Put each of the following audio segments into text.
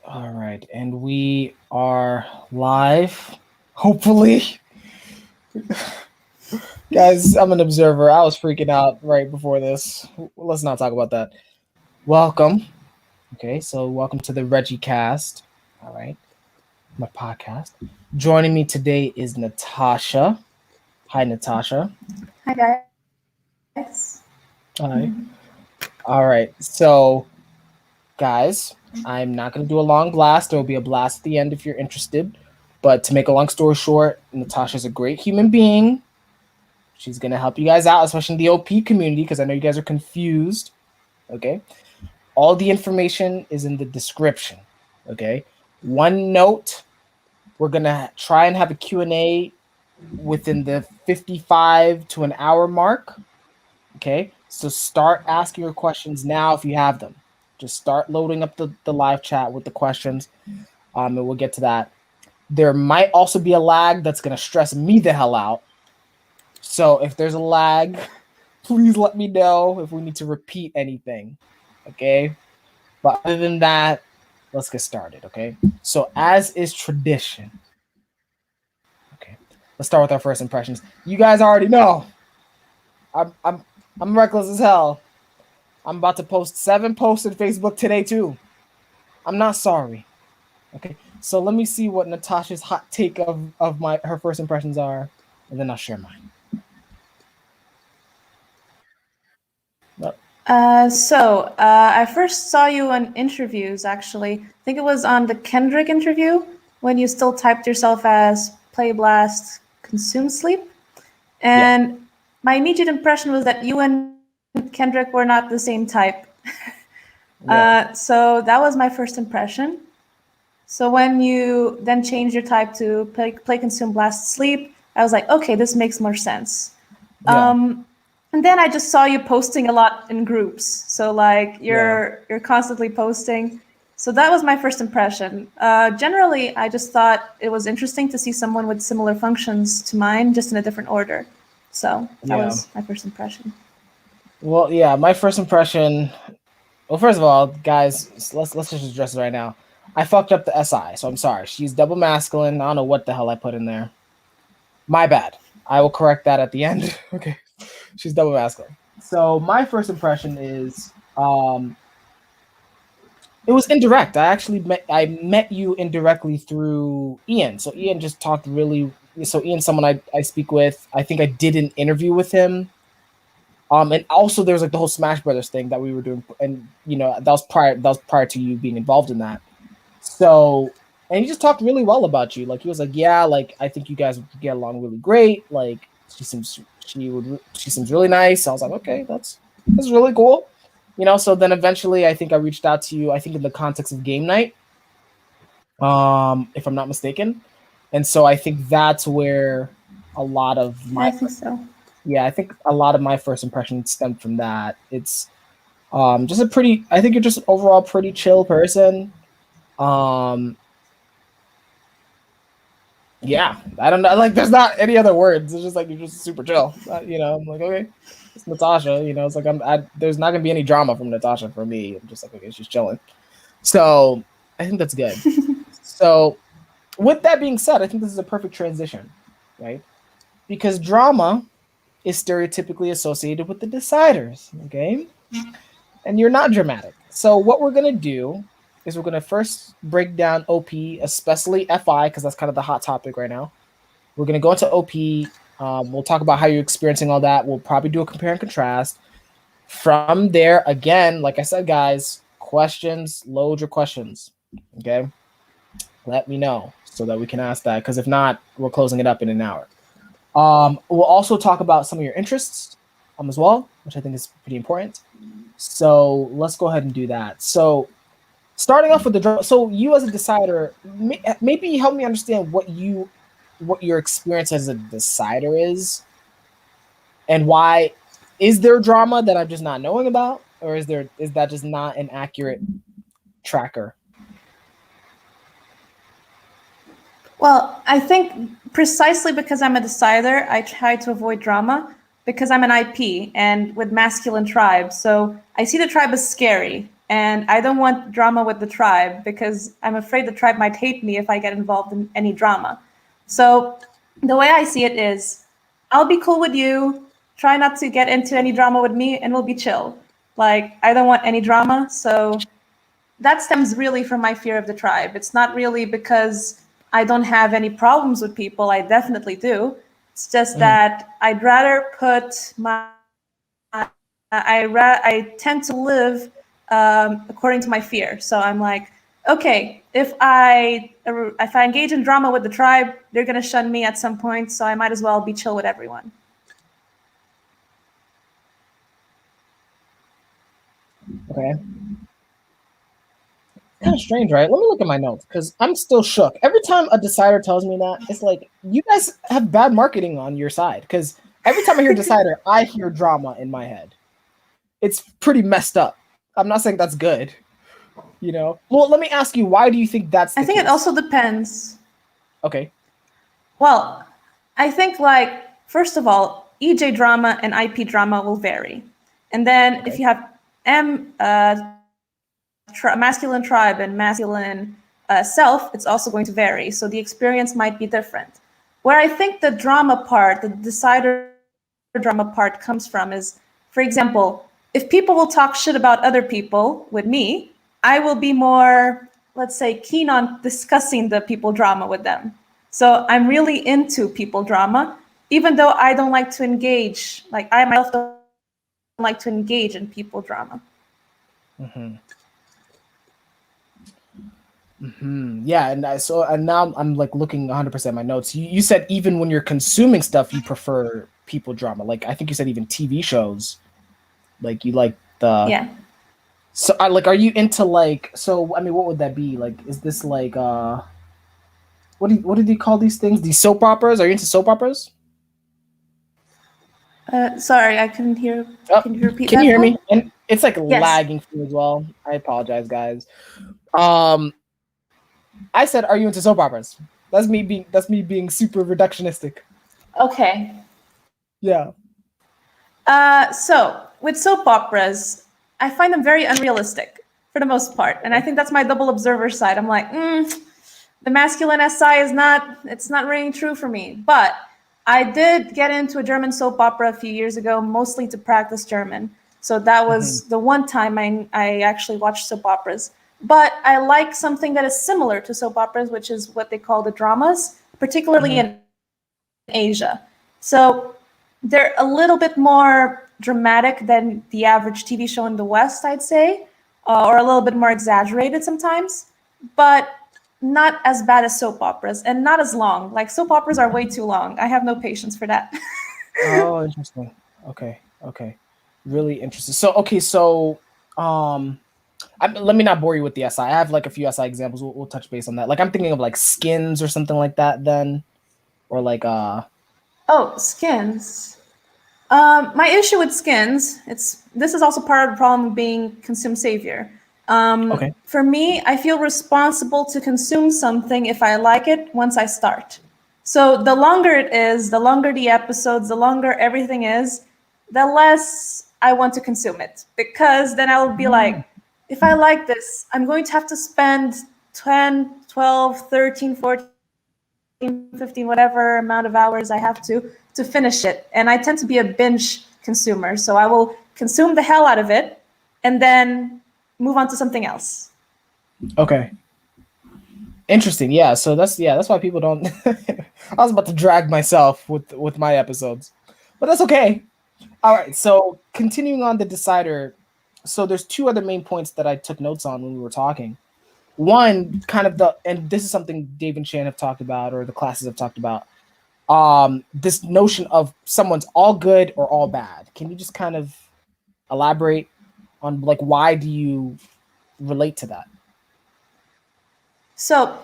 All right, and we are live. Hopefully, guys, I'm an observer. I was freaking out right before this. Let's not talk about that. Welcome. Okay, so welcome to the RegiCast. All right, my podcast. Joining me today is Natacha. Hi, Natacha. Hi guys. Hi. All right, so guys, I'm not going to do a long blast. There will be a blast at the end if you're interested. But to make a long story short, Natasha's a great human being. She's going to help you guys out, especially in the OP community, because I know you guys are confused. Okay. All the information is in the description. Okay. One note, we're going to try and have a Q&A within the 55 to an hour mark. Okay. So start asking your questions now if you have them. Just start loading up the live chat with the questions, and we'll get to that. There might also be a lag that's going to stress me the hell out. So if there's a lag, please let me know if we need to repeat anything, okay? But other than that, let's get started, okay? So as is tradition, okay, let's start with our first impressions. You guys already know I'm reckless as hell. I'm about to post 7 posts on Facebook today too. I'm not sorry. Okay, so let me see what Natasha's hot take of her first impressions are, and then I'll share mine. I first saw you on interviews, actually. I think it was on the Kendrick interview when you still typed yourself as Play Blast Consume Sleep. And my immediate impression was that you and Kendrick were not the same type. So that was my first impression. So when you then changed your type to play Consume Blast Sleep, I was like, okay, this makes more sense. And then I just saw you posting a lot in groups. So like you're constantly posting. So that was my first impression. Generally, I just thought it was interesting to see someone with similar functions to mine, just in a different order. So that was my first impression. Well, yeah, my first impression. Well, first of all, guys, let's just address it right now. I fucked up the SI, so I'm sorry. She's double masculine. I don't know what the hell I put in there. My bad. I will correct that at the end. Okay. She's double masculine. So my first impression is it was indirect. I met you indirectly through Ian. So Ian just talked really. So Ian's someone I speak with. I think I did an interview with him. And also there was like the whole Smash Brothers thing that we were doing, and that was prior to you being involved in that. So, and he just talked really well about you. Like he was like, yeah, like I think you guys would get along really great. Like she seems really nice. I was like, okay, that's really cool. So then eventually I think I reached out to you, I think in the context of game night, if I'm not mistaken. And so I think that's where a lot of my I think so. Yeah, I think a lot of my first impressions stemmed from that. It's just I think you're just overall pretty chill person. Yeah, I don't know. Like, there's not any other words. It's just like you're just super chill. I'm like, okay, it's Natasha. It's like there's not gonna be any drama from Natasha for me. I'm just like, okay, she's chilling. So I think that's good. So with that being said, I think this is a perfect transition, right? Because drama is stereotypically associated with the deciders, okay? And you're not dramatic. So what we're gonna do is we're gonna first break down OP, especially FI, because that's kind of the hot topic right now. We're gonna go into OP. We'll talk about how you're experiencing all that. We'll probably do a compare and contrast. From there, again, like I said, guys, questions, load your questions, okay? Let me know so that we can ask that, because if not, we're closing it up in an hour. We'll also talk about some of your interests as well, which I think is pretty important. So let's go ahead and do that. So starting off with so you as a decider, maybe help me understand what your experience as a decider is, and why. Is there drama that I'm just not knowing about, or is that just not an accurate tracker? Well, I think precisely because I'm a decider, I try to avoid drama because I'm an IP and with masculine tribes. So I see the tribe as scary. And I don't want drama with the tribe because I'm afraid the tribe might hate me if I get involved in any drama. So the way I see it is, I'll be cool with you. Try not to get into any drama with me, and we'll be chill. Like, I don't want any drama. So that stems really from my fear of the tribe. It's not really because I don't have any problems with people. I definitely do. It's just that I'd rather put my I tend to live according to my fear. So I'm like, okay, if I engage in drama with the tribe, they're gonna shun me at some point. So I might as well be chill with everyone. Okay. Kind of strange, right? Let me look at my notes because I'm still shook. Every time a decider tells me that, it's like you guys have bad marketing on your side. Because every time I hear decider, I hear drama in my head. It's pretty messed up. I'm not saying that's good. You know. Well, let me ask you, why do you think that's the I think case? it also depends. Okay. Well, I think, like, first of all, EJ drama and IP drama will vary. And then if you have masculine tribe and masculine self, it's also going to vary. So the experience might be different. Where I think the drama part, the decider drama part comes from is, for example, if people will talk shit about other people with me, I will be more, let's say, keen on discussing the people drama with them. So I'm really into people drama, even though I don't like to engage, like I myself don't like to engage in people drama. Yeah, and now I'm like looking 100% at my notes. You said even when you're consuming stuff, you prefer people drama. Like I think you said even TV shows. Like you like the Yeah. So like are you into like so I mean what would that be? Like is this like what did you call these things? These soap operas? Are you into soap operas? Sorry, I couldn't hear. Oh, Can you repeat can you that hear me? part? And it's like Yes. lagging for me as well. I apologize, guys. Um I said are you into soap operas? That's me being super reductionistic. Okay. Yeah. So with soap operas, I find them very unrealistic for the most part, and I think that's my double observer side. I'm like, the masculine SI is not. It's not ringing true for me. But I did get into a German soap opera a few years ago, mostly to practice German. So that was the one time I actually watched soap operas. But I like something that is similar to soap operas, which is what they call the dramas, particularly in Asia. So they're a little bit more dramatic than the average TV show in the West, I'd say, or a little bit more exaggerated sometimes, but not as bad as soap operas and not as long. Like soap operas are way too long. I have no patience for that. Oh, interesting. Okay. Really interesting. Um, let me not bore you with the SI. I have like a few SI examples. We'll touch base on that. Like I'm thinking of like skins or something like that. Then, or like Oh, skins. My issue with skins, this is also part of the problem of being consume savior. Okay. For me, I feel responsible to consume something if I like it once I start. So the longer it is, the longer the episodes, the longer everything is, the less I want to consume it. Because then I will be like, if I like this, I'm going to have to spend 10, 12, 13, 14, 15, whatever amount of hours I have to finish it. And I tend to be a binge consumer. So I will consume the hell out of it and then move on to something else. Okay. Interesting. Yeah. So that's why people don't. I was about to drag myself with my episodes, but that's okay. All right. So continuing on the decider. So there's two other main points that I took notes on when we were talking. One, kind of and this is something Dave and Shan have talked about, or the classes have talked about. This notion of someone's all good or all bad. Can you just kind of elaborate on like why do you relate to that? So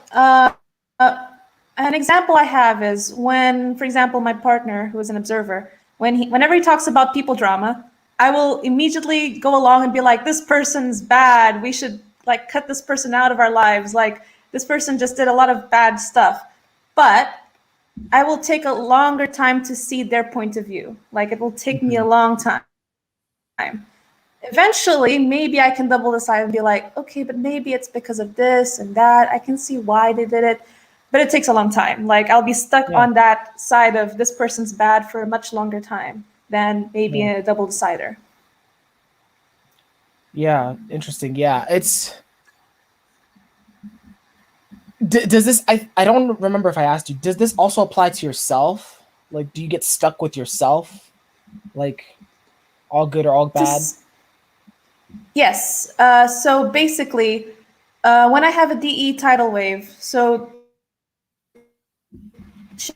an example I have is when, for example, my partner, who is an observer, whenever he talks about people drama, I will immediately go along and be like, this person's bad. We should like cut this person out of our lives. Like this person just did a lot of bad stuff. But I will take a longer time to see their point of view. Like it will take me a long time. eventually, maybe I can double decide and be like, okay, but maybe it's because of this and that. I can see why they did it, but it takes a long time. Like I'll be stuck on that side of this person's bad for a much longer time than maybe a double decider. Yeah, interesting. Yeah, it's. Does this? I don't remember if I asked you. Does this also apply to yourself? Like, do you get stuck with yourself? Like, all good or all bad? Yes. So basically, when I have a DE tidal wave, so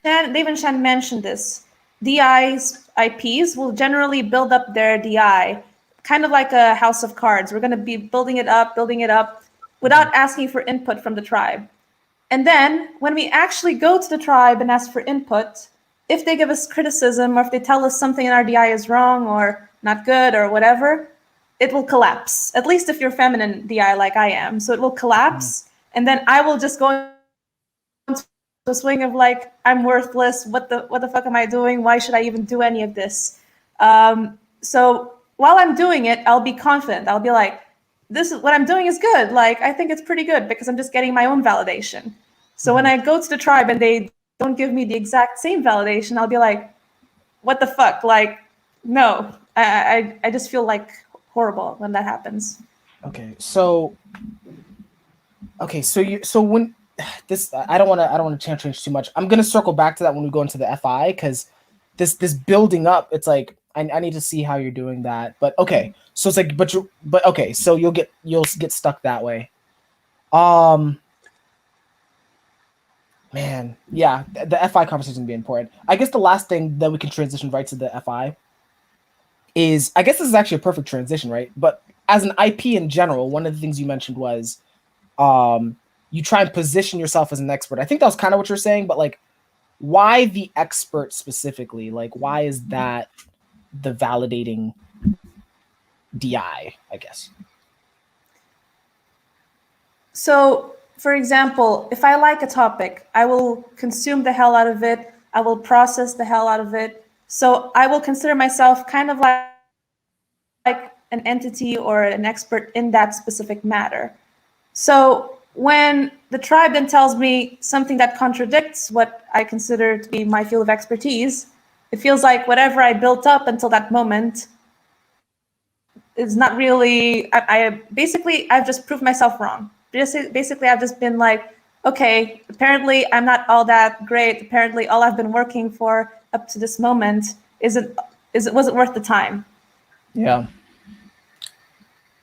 Dave and Shan mentioned this. DIs, IPs will generally build up their DI, kind of like a house of cards. We're going to be building it up, without asking for input from the tribe. And then when we actually go to the tribe and ask for input, if they give us criticism or if they tell us something in our DI is wrong or not good or whatever, it will collapse. At least if you're feminine DI like I am. So it will collapse. And then I will just go into a swing of like, I'm worthless. What the fuck am I doing? Why should I even do any of this? So while I'm doing it, I'll be confident. I'll be like, this is what I'm doing is good. Like, I think it's pretty good because I'm just getting my own validation. So when I go to the tribe and they don't give me the exact same validation, I'll be like, what the fuck? Like, no, I just feel like horrible when that happens. Okay, so when this, I don't want to change too much. I'm gonna circle back to that when we go into the FI, because this building up, it's like I need to see how you're doing that. But okay, so it's like, but okay, so you'll get stuck that way. Man, yeah, the FI conversation will be important. I guess the last thing that we can transition right to the FI is, I guess this is actually a perfect transition, right? But as an IP in general, one of the things you mentioned was you try and position yourself as an expert. I think that was kind of what you're saying, but like, why the expert specifically? Like, why is that the validating DI, I guess? So, for example, if I like a topic, I will consume the hell out of it. I will process the hell out of it. So I will consider myself kind of like an entity or an expert in that specific matter. So when the tribe then tells me something that contradicts what I consider to be my field of expertise, it feels like whatever I built up until that moment is not really, basically, I've just proved myself wrong. Basically, I've just been like, okay, apparently I'm not all that great. Apparently all I've been working for up to this moment wasn't worth the time. Yeah.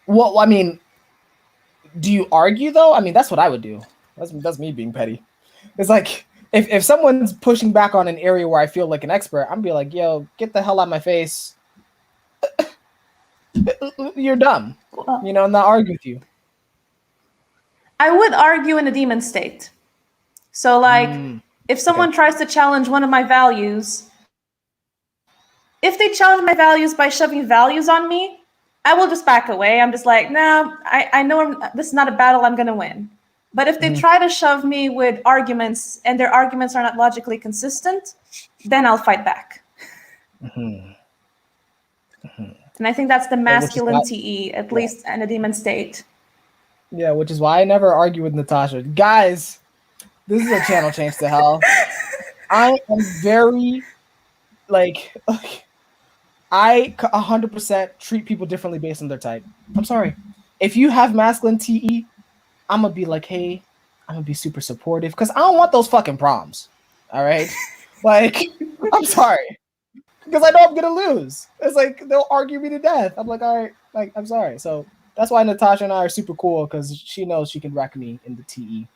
Well, I mean, do you argue though? I mean, that's what I would do. That's me being petty. It's like, if someone's pushing back on an area where I feel like an expert, I'm be like, yo, get the hell out of my face. You're dumb. I'm not arguing with you. I would argue in a demon state. So like, if someone tries to challenge one of my values, if they challenge my values by shoving values on me, I will just back away. I'm just like, nah, I know this is not a battle I'm going to win. But if they try to shove me with arguments and their arguments are not logically consistent, then I'll fight back. And I think that's the masculine TE, at least in a demon state. Yeah, which is why I never argue with Natacha. Guys, this is a channel change to hell. I am very, like I 100% treat people differently based on their type. I'm sorry. If you have masculine TE, I'm going to be like, hey, I'm going to be super supportive because I don't want those fucking proms. All right? Like, I'm sorry. Because I know I'm going to lose. It's like, they'll argue me to death. I'm like, all right, like, I'm sorry. So that's why Natacha and I are super cool, because she knows she can wreck me in the TE.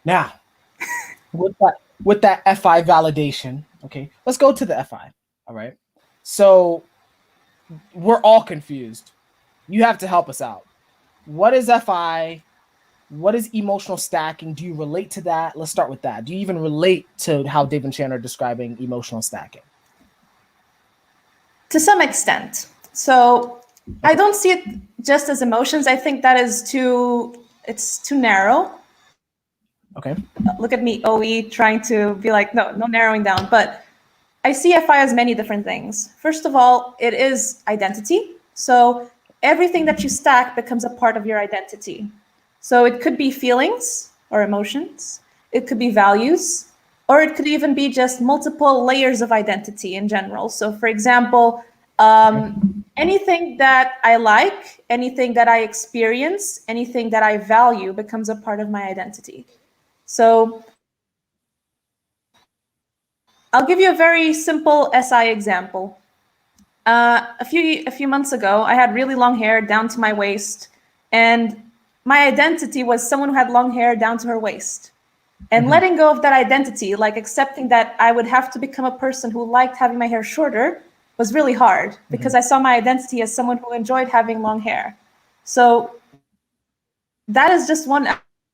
Now, with that FI validation, okay, let's go to the FI. All right. So we're all confused. You have to help us out. What is FI? What is emotional stacking? Do you relate to that? Let's start with that. Do you even relate to how Dave and Shannon are describing emotional stacking? To some extent. So I don't see it just as emotions. I think that is too narrow. Okay. Look at me, OE, trying to be like, no narrowing down. But I see FI as many different things. First of all, it is identity. So everything that you stack becomes a part of your identity. So it could be feelings or emotions, it could be values, or it could even be just multiple layers of identity in general. So, for example, anything that I like, anything that I experience, anything that I value becomes a part of my identity. So, I'll give you a very simple SI example. A few months ago, I had really long hair down to my waist, and my identity was someone who had long hair down to her waist. And letting go of that identity, like accepting that I would have to become a person who liked having my hair shorter, was really hard because I saw my identity as someone who enjoyed having long hair. So that is just one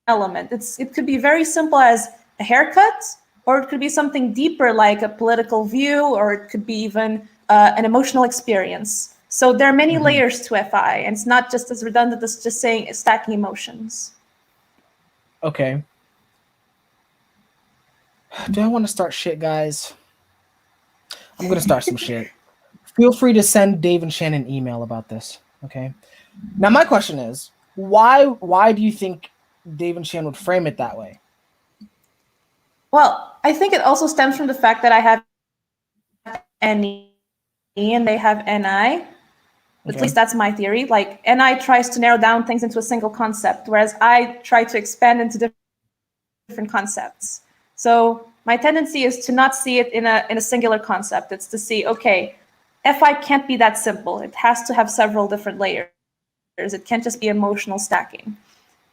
element. It could be very simple as a haircut, or it could be something deeper like a political view, or it could be even an emotional experience. So there are many layers to FI, and it's not just as redundant as just saying stacking emotions. Okay. Do I want to start shit, guys? I'm going to start some shit. Feel free to send Dave and Shannon an email about this, okay? Now, my question is, why do you think Dave and Shannon would frame it that way? Well, I think it also stems from the fact that I have NE and they have NI. At least that's my theory. Like NI tries to narrow down things into a single concept, whereas I try to expand into different concepts. So my tendency is to not see it in a singular concept. It's to see, okay, FI can't be that simple. It has to have several different layers. It can't just be emotional stacking.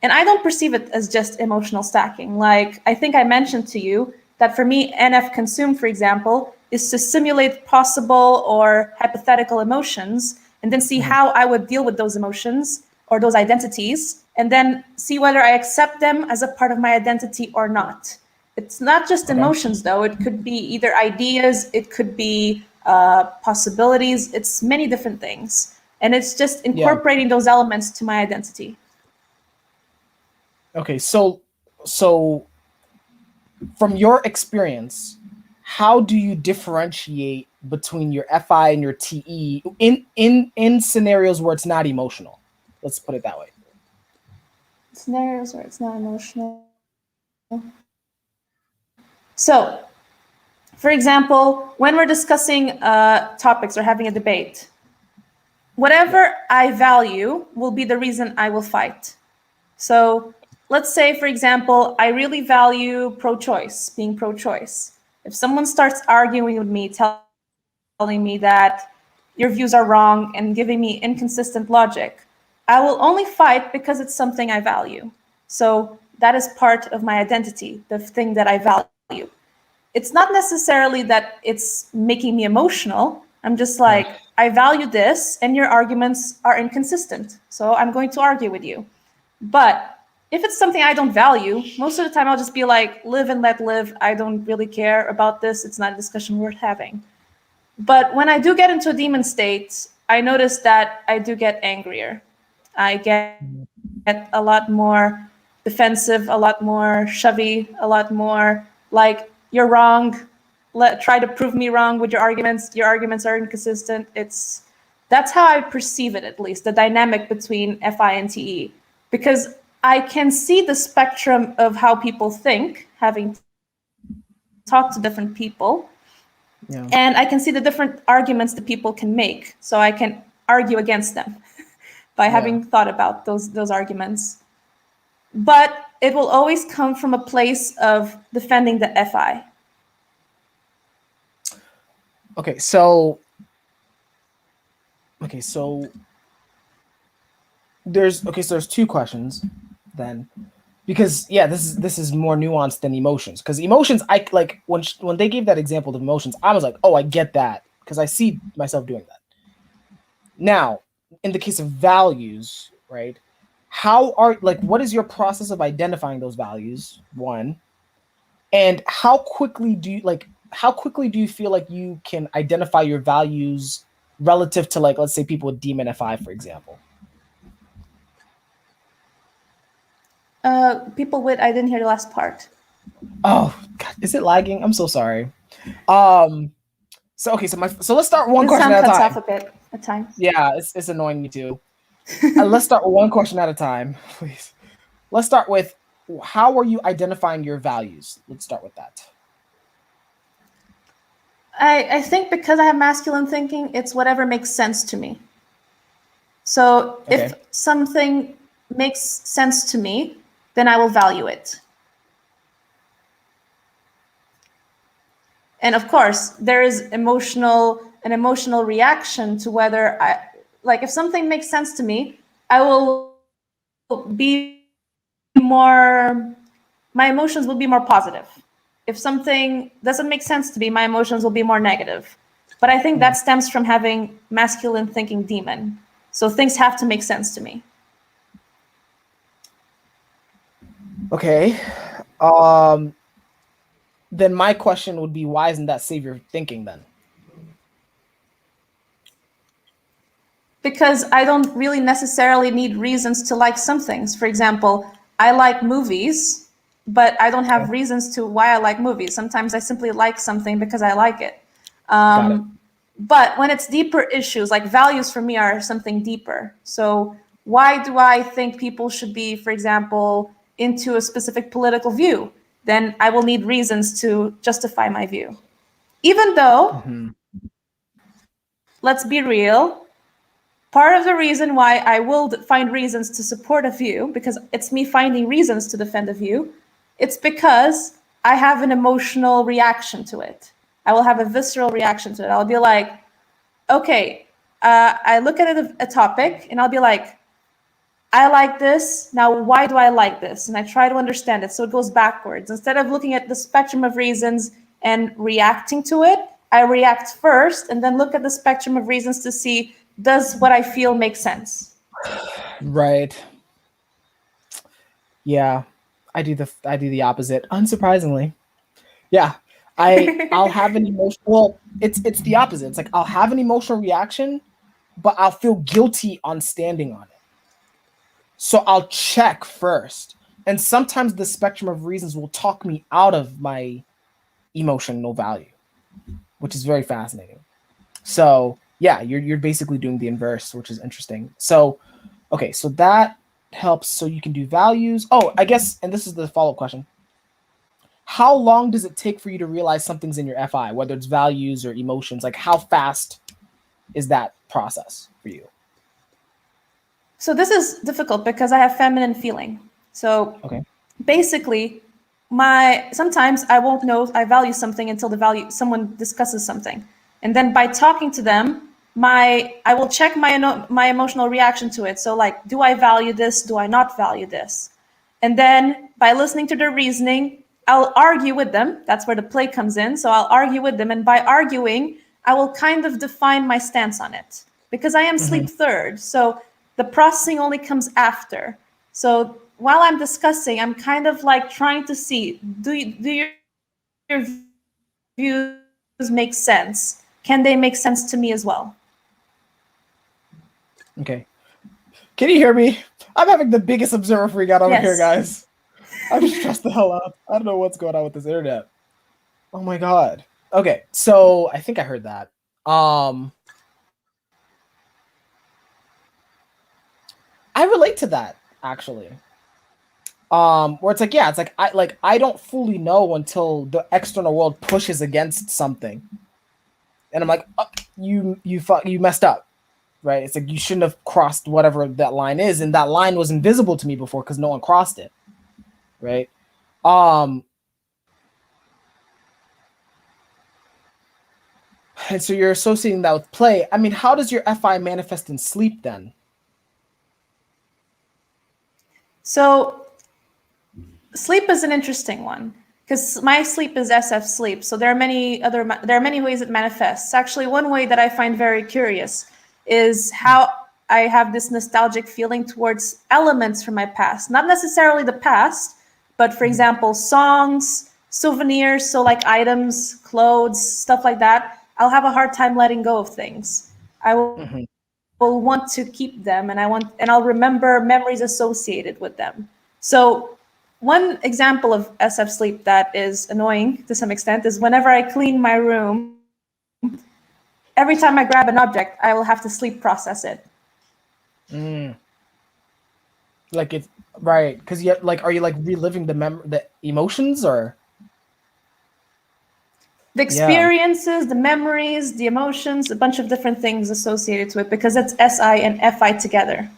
And I don't perceive it as just emotional stacking. Like I think I mentioned to you that for me, NF consume, for example, is to simulate possible or hypothetical emotions and then see how I would deal with those emotions or those identities, and then see whether I accept them as a part of my identity or not. It's not just emotions, though. It could be either ideas, it could be possibilities. It's many different things. And it's just incorporating those elements to my identity. Okay, so from your experience, how do you differentiate between your FI and your TE in scenarios where it's not emotional? Let's put it that way. Scenarios where it's not emotional. So, for example, when we're discussing topics or having a debate, whatever I value will be the reason I will fight. So let's say, for example, I really value pro-choice, being pro-choice. If someone starts arguing with me, telling me that your views are wrong and giving me inconsistent logic, I will only fight because it's something I value. So that is part of my identity, the thing that I value. It's not necessarily that it's making me emotional. I'm just like, I value this and your arguments are inconsistent. So I'm going to argue with you. But if it's something I don't value, most of the time I'll just be like, live and let live. I don't really care about this. It's not a discussion worth having. But when I do get into a demon state, I notice that I do get angrier. I get a lot more defensive, a lot more shovey, a lot more like, you're wrong. Try to prove me wrong with your arguments. Your arguments are inconsistent. That's how I perceive it, at least, the dynamic between FI and TE. Because I can see the spectrum of how people think, having talked to different people. Yeah. And I can see the different arguments that people can make. So I can argue against them by having thought about those arguments. But it will always come from a place of defending the FI. Okay, so there's two questions then, because this is more nuanced than emotions. Because emotions, I like when they gave that example of emotions, I was like, oh, I get that, because I see myself doing that. Now, in the case of values, right? What is your process of identifying those values? One, and how quickly do you feel like you can identify your values relative to, like, let's say people with demon FI, for example? People with, I didn't hear the last part. Oh God, is it lagging? I'm so sorry. So let's start one question at a time. Sound cuts off a bit at times. Yeah, it's annoying me too. Let's start with one question at a time, please. Let's start with, how are you identifying your values? Let's start with that. I think because I have masculine thinking, it's whatever makes sense to me. So Okay. if something makes sense to me, then I will value it. And of course, there is an emotional reaction to whether I, like, if something makes sense to me, I will be more, my emotions will be more positive. If something doesn't make sense to me, my emotions will be more negative. But I think that stems from having masculine thinking demon. So things have to make sense to me. Okay. Then my question would be, why isn't that savior thinking then? Because I don't really necessarily need reasons to like some things. For example, I like movies, but I don't have reasons to why I like movies. Sometimes I simply like something because I like it. Got it. But when it's deeper issues, like values for me are something deeper. So why do I think people should be, for example, into a specific political view? Then I will need reasons to justify my view. Even though, let's be real, part of the reason why I will find reasons to support a view, because it's me finding reasons to defend a view, it's because I have an emotional reaction to it. I will have a visceral reaction to it. I'll be like, okay, I look at a topic and I'll be like, I like this. Now, why do I like this? And I try to understand it. So it goes backwards. Instead of looking at the spectrum of reasons and reacting to it, I react first and then look at the spectrum of reasons to see, does what I feel make sense? Right. Yeah. I do the opposite, unsurprisingly. Yeah. I'll have an emotional, well, it's the opposite. It's like I'll have an emotional reaction, but I'll feel guilty on standing on it. So I'll check first. And sometimes the spectrum of reasons will talk me out of my emotional value, which is very fascinating. So yeah, you're basically doing the inverse, which is interesting. So okay, so that helps. So you can do values. Oh, I guess, and this is the follow-up question. How long does it take for you to realize something's in your FI, whether it's values or emotions? Like, how fast is that process for you? So this is difficult because I have feminine feeling. So Okay. basically, sometimes I won't know I value something until someone discusses something, and then by talking to them, I will check my emotional reaction to it. So like, do I value this? Do I not value this? And then by listening to their reasoning, I'll argue with them. That's where the play comes in. So I'll argue with them, and by arguing, I will kind of define my stance on it because I am sleep third. So the processing only comes after. So while I'm discussing, I'm kind of like trying to see, do your views make sense? Can they make sense to me as well? Okay. Can you hear me? I'm having the biggest observer freak out over here, Yes. guys. I'm stressed the hell out. I don't know what's going on with this internet. Oh my god. Okay, so I think I heard that. I relate to that actually. Where it's like, yeah, it's like I don't fully know until the external world pushes against something, and I'm like, oh, you messed up, right? It's like you shouldn't have crossed whatever that line is, and that line was invisible to me before because no one crossed it, right? Um, and so you're associating that with play. I mean, how does your FI manifest in sleep then? So sleep is an interesting one because my sleep is SF sleep. So there are many ways it manifests. Actually, one way that I find very curious is how I have this nostalgic feeling towards elements from my past, not necessarily the past, but for example, songs, souvenirs, so like items, clothes, stuff like that. I'll have a hard time letting go of things. I will want to keep them, and I'll remember memories associated with them. So one example of SF sleep that is annoying to some extent is whenever I clean my room, every time I grab an object, I will have to sleep process it. Mm. Like it's right because you like, are you like reliving the emotions or? The Yeah. experiences, the memories, the emotions, a bunch of different things associated to it because it's SI and FI together.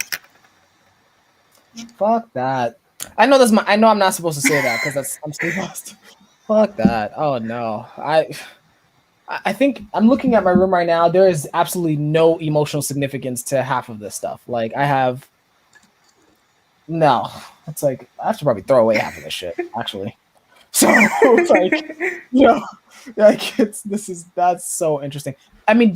Fuck that. I know I know I'm not supposed to say that because I'm sleep lost. Fuck that. Oh no. I think I'm looking at my room right now. There is absolutely no emotional significance to half of this stuff. Like I have no. It's like I have to probably throw away half of this shit, actually. So like, you know, like that's so interesting. I mean,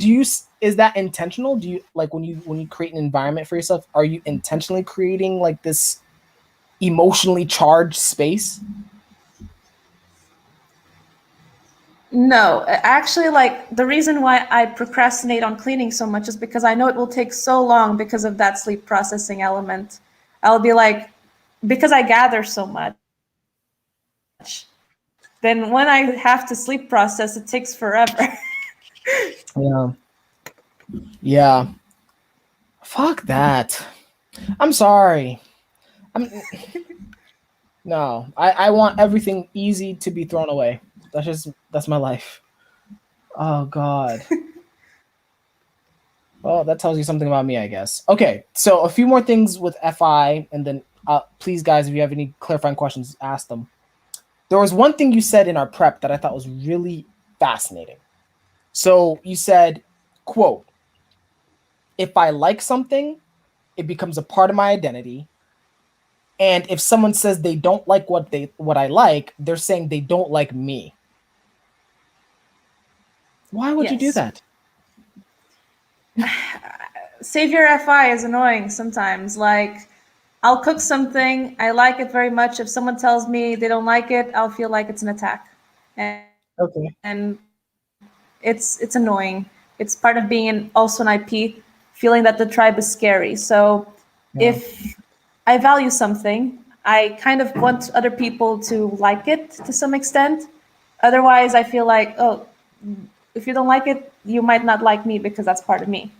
is that intentional? Do you like when you create an environment for yourself, are you intentionally creating like this emotionally charged space? No, actually, like the reason why I procrastinate on cleaning so much is because I know it will take so long because of that sleep processing element. I'll be like, because I gather so much, then when I have to sleep process, it takes forever. Yeah. Yeah. Fuck that. I'm sorry. I'm no. I want everything easy to be thrown away. That's my life. Oh god. Well, that tells you something about me, I guess. Okay, so a few more things with FI, and then please, guys, if you have any clarifying questions, ask them. There was one thing you said in our prep that I thought was really fascinating. So you said, quote, if I like something, it becomes a part of my identity. And if someone says they don't like what I like, they're saying they don't like me. Why would you do Yes. that? Savior FI is annoying sometimes. Like, I'll cook something, I like it very much. If someone tells me they don't like it, I'll feel like it's an attack. Okay. And it's annoying. It's part of being also an IP, feeling that the tribe is scary. So Yeah. if I value something, I kind of want other people to like it to some extent. Otherwise, I feel like, oh, if you don't like it, you might not like me because that's part of me.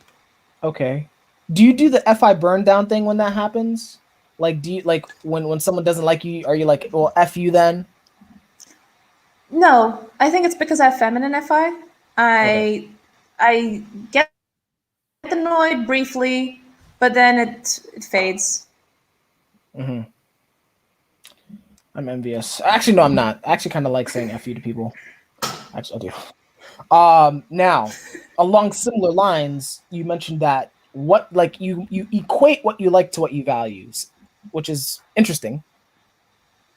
Okay. Do you do the FI burn down thing when that happens? Like, do you like when someone doesn't like you? Are you like, well, f you then? No, I think it's because I have feminine FI. Okay. I get annoyed briefly, but then it fades. Hmm. I'm envious. Actually, no, I'm not. I actually kind of like saying f you to people. Actually, I do. Now, along similar lines, you mentioned that what like you equate what you like to what you values, which is interesting.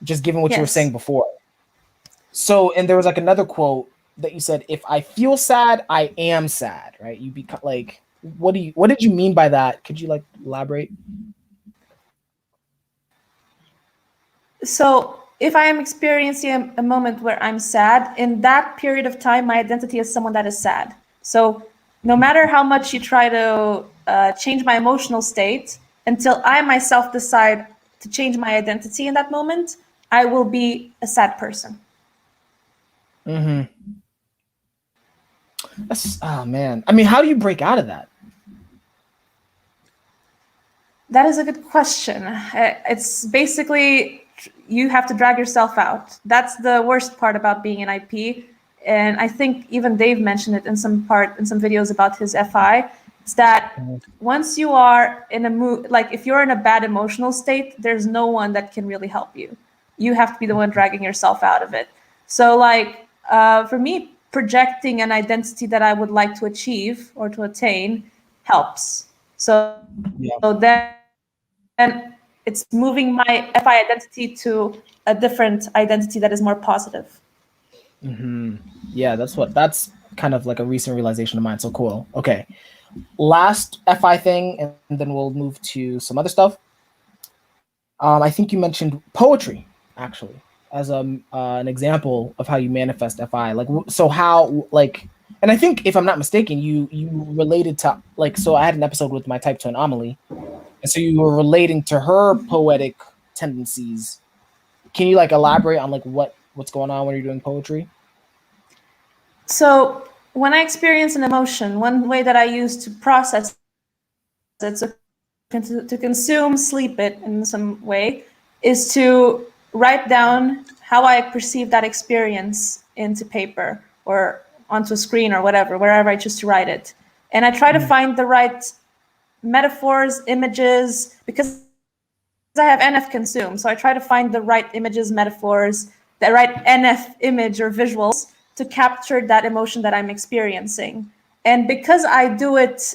Just given what you were Yes. saying before. So, and there was like another quote that you said, "If I feel sad, I am sad." Right? You become like, what did you mean by that? Could you like elaborate? So if I am experiencing a moment where I'm sad, in that period of time, my identity is someone that is sad. So no matter how much you try to change my emotional state, until I myself decide to change my identity in that moment, I will be a sad person. Mm-hmm. That's oh man. I mean, how do you break out of that? That is a good question. It's basically you have to drag yourself out. That's the worst part about being an IP. And I think even Dave mentioned it in some videos about his FI. It's that once you are in a mood, like if you're in a bad emotional state, there's no one that can really help you. You have to be the one dragging yourself out of it. So, like for me, projecting an identity that I would like to achieve or to attain helps. So Yeah. then it's moving my FI identity to a different identity that is more positive. Mm-hmm. Yeah, that's kind of like a recent realization of mine. So cool. Okay. Last FI thing, and then we'll move to some other stuff. I think you mentioned poetry, actually, as an example of how you manifest FI. Like, so how like, and I think if I'm not mistaken, you related to like, so I had an episode with my type 2 anomaly, and so you were relating to her poetic tendencies. Can you like elaborate on like what's going on when you're doing poetry? So when I experience an emotion, one way that I use to process it, so if I'm sad, to consume, sleep it in some way, is to write down how I perceive that experience into paper or onto a screen or whatever, wherever I choose to write it. And I try to find the right metaphors, images, because I have NF consume. So I try to find the right images, metaphors, the right NF image or visuals to capture that emotion that I'm experiencing. And because I do it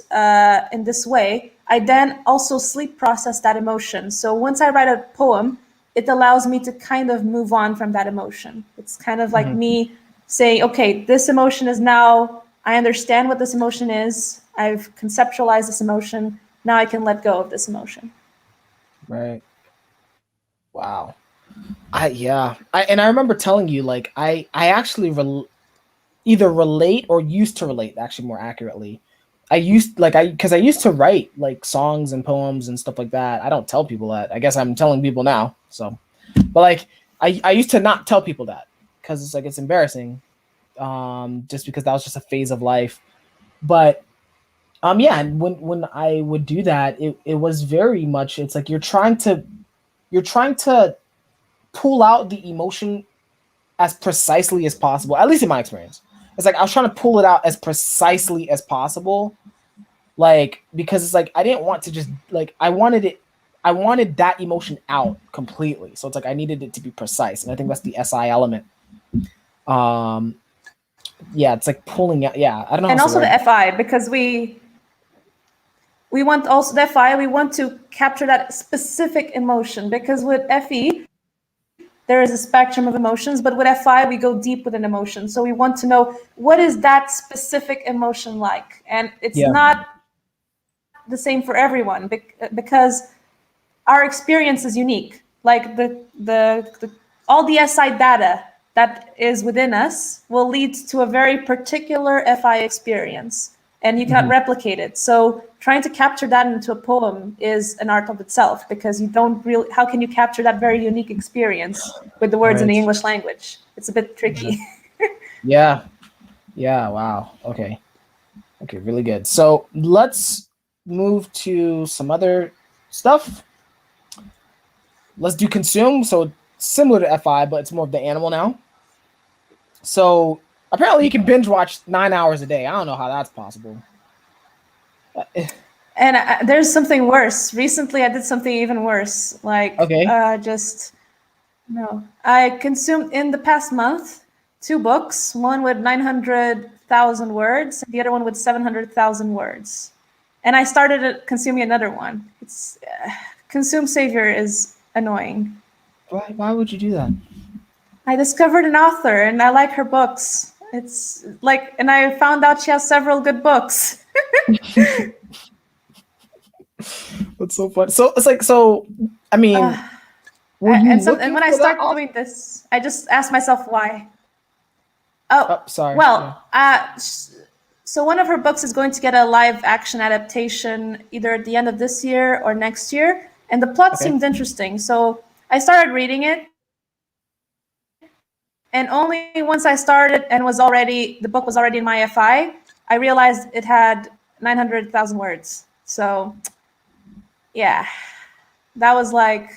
in this way, I then also sleep process that emotion. So once I write a poem, it allows me to kind of move on from that emotion. It's kind of like me saying, okay, this emotion is now, I understand what this emotion is. I've conceptualized this emotion. Now I can let go of this emotion. Right. Wow. And I remember telling you, like, I actually either relate or used to relate, actually more accurately. Because I used to write like songs and poems and stuff like that. I don't tell people that. I guess I'm telling people now. So, but like I used to not tell people that because it's like it's embarrassing. Just because that was just a phase of life. But yeah, and when I would do that, it was very much, it's like you're trying to pull out the emotion as precisely as possible, at least in my experience. It's like I was trying to pull it out as precisely as possible, like, because it's like I didn't want to just, like, I wanted that emotion out completely, so it's like I needed it to be precise, and I think that's the SI element. um yeah, it's like pulling out, yeah, I don't know how And else to also word the it. FI, because we want also the FI, we want to capture that specific emotion, because with FE, there is a spectrum of emotions, but with FI, we go deep with an emotion. So we want to know, what is that specific emotion like? And it's Yeah. not the same for everyone, because our experience is unique. Like the all the SI data that is within us will lead to a very particular FI experience, and you cannot replicate it. So trying to capture that into a poem is an art of itself, because you don't really, how can you capture that very unique experience with the words in Right. the English language? It's a bit tricky. Yeah. Yeah. Wow. Okay. Okay. Really good. So let's move to some other stuff. Let's do consume. So similar to FI, but it's more of the animal now. So apparently you can binge watch 9 hours a day. I don't know how that's possible. And there's something worse. Recently, I did something even worse. Like, Okay. just no. I consumed in the past month 2 books. One with 900,000 words, and the other one with 700,000 words. And I started consuming another one. It's consume savior is annoying. Why would you do that? I discovered an author, and I like her books. It's like, and I found out she has several good books. That's so funny. So it's like, so I mean, were you And looking when I for that started author? doing this, I just asked myself why. Oh, Oh, sorry. Yeah. well, so one of her books is going to get a live action adaptation either at the end of this year or next year, and the plot Okay. seemed interesting. So I started reading it, and only once I started and the book was already in my FI, I realized it had 900,000 words. So yeah, that was like,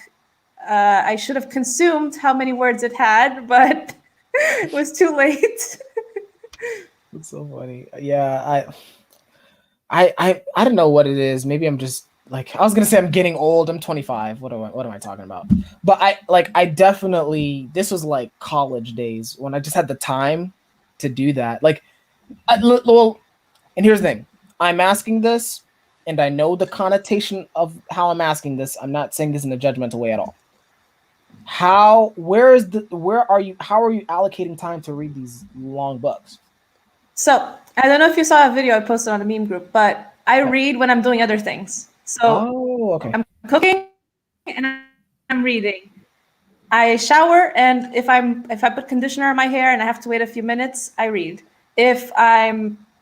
I should have consumed how many words it had, but it was too late. That's so funny. Yeah. I don't know what it is. Maybe I'm just like, I was gonna say I'm getting old. I'm 25. What am I talking about? But I definitely, this was like college days when I just had the time to do that. Like, well, and here's the thing. I'm asking this, and I know the connotation of how I'm asking this. I'm not saying this in a judgmental way at all. How are you allocating time to read these long books? So I don't know if you saw a video I posted on the meme group, but I read when I'm doing other things. So Oh, okay. I'm cooking and I'm reading. I shower, and if I put conditioner in my hair and I have to wait a few minutes, I read. If I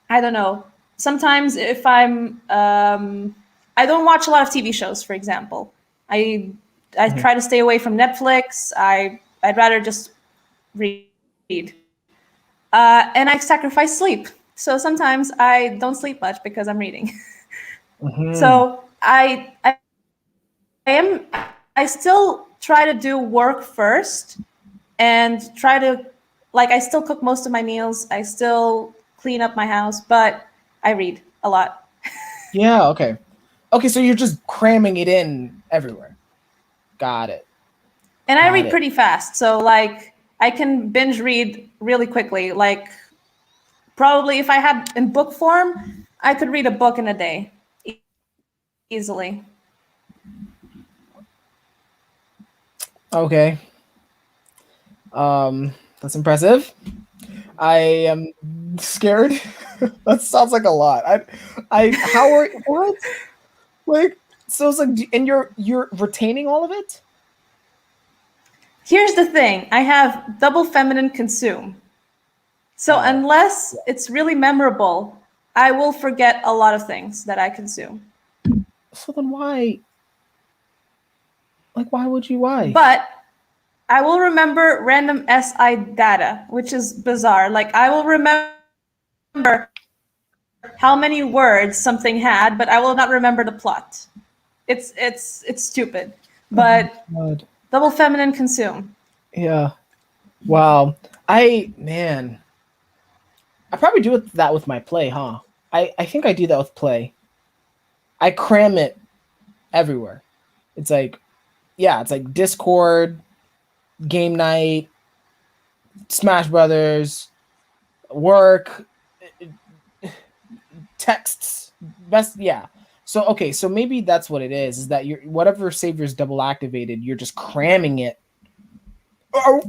don't know. Sometimes if I don't watch a lot of TV shows, for example. I I try to stay away from Netflix. I'd rather just read. And I sacrifice sleep. So sometimes I don't sleep much because I'm reading. Mm-hmm. So I I still try to do work first and try to, like, I still cook most of my meals. I still clean up my house, but I read a lot. Yeah, okay. Okay, so you're just cramming it in everywhere. Got it. And I Got read it. pretty fast. So, like, I can binge read really quickly. Like, probably if I had in book form, I could read a book in a day easily. Okay. That's impressive. I am scared. That sounds like a lot. How are what? Like, so it's like, and you're retaining all of it? Here's the thing, I have double feminine consume. So, Oh, unless it's really memorable, I will forget a lot of things that I consume. so then why? Like, why would you? Why? But I will remember random SI data, which is bizarre. Like, I will remember how many words something had, but I will not remember the plot. It's stupid. Oh my But god. double feminine consume. Yeah. Wow. Man, I probably do that with my play, huh? I think I do that with play. I cram it everywhere. It's like, yeah, it's like Discord, game night, Smash Brothers, work, texts, best, yeah. So okay, so maybe that's what it is that you're whatever savior is double activated, you're just cramming it.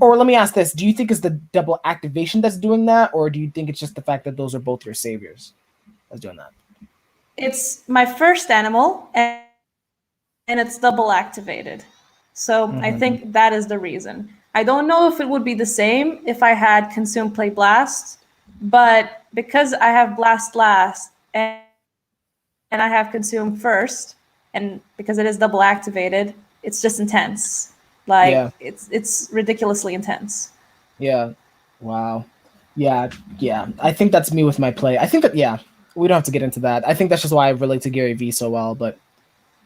Or let me ask this: do you think it's the double activation that's doing that, or do you think it's just the fact that those are both your saviors that's doing that? It's my first animal, and it's double activated. So I Mm-hmm. think that is the reason. I don't know if it would be the same if I had consume play blast, but because I have blast last and I have consume first, and because it is double activated, it's just intense. Yeah, Like, it's ridiculously intense. yeah, wow, yeah, yeah. I think that's me with my play. I think that yeah, we don't have to get into that. I think that's just why I relate to Gary Vee so well. But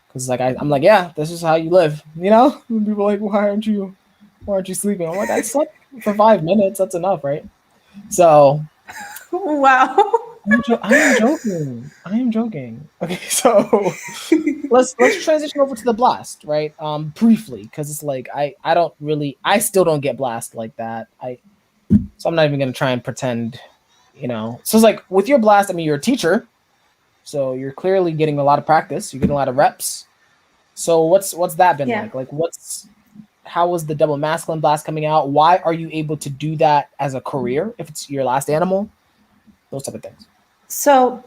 because like I'm like, yeah, this is how you live, you know. And people are like, why aren't you sleeping? I'm like, I slept for 5 minutes. That's enough, right? So Wow. I am joking. I am joking. Okay, so let's transition over to the blast, right? Briefly, because it's like I don't really I still don't get blast like that. So I'm not even gonna try and pretend, you know. So it's like with your blast, I mean you're a teacher, so you're clearly getting a lot of practice. You're getting a lot of reps. So what's that been Yeah. like? Like how was the double masculine blast coming out? Why are you able to do that as a career if it's your last animal? Those type of things. So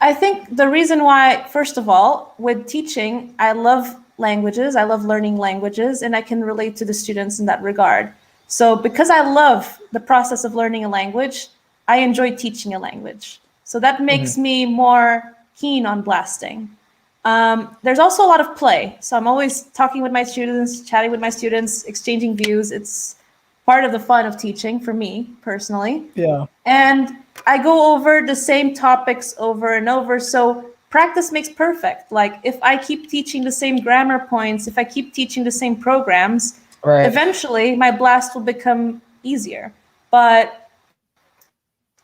I think the reason why, first of all, with teaching, I love languages, I love learning languages, and I can relate to the students in that regard. So, because I love the process of learning a language, I enjoy teaching a language. So, that Mm-hmm. makes me more keen on blasting. There's also a lot of play. So, I'm always talking with my students, chatting with my students, exchanging views. It's part of the fun of teaching for me personally. Yeah. And I go over the same topics over and over. So practice makes perfect. Like, if I keep teaching the same grammar points, if I keep teaching the same programs, Right. eventually my blast will become easier. But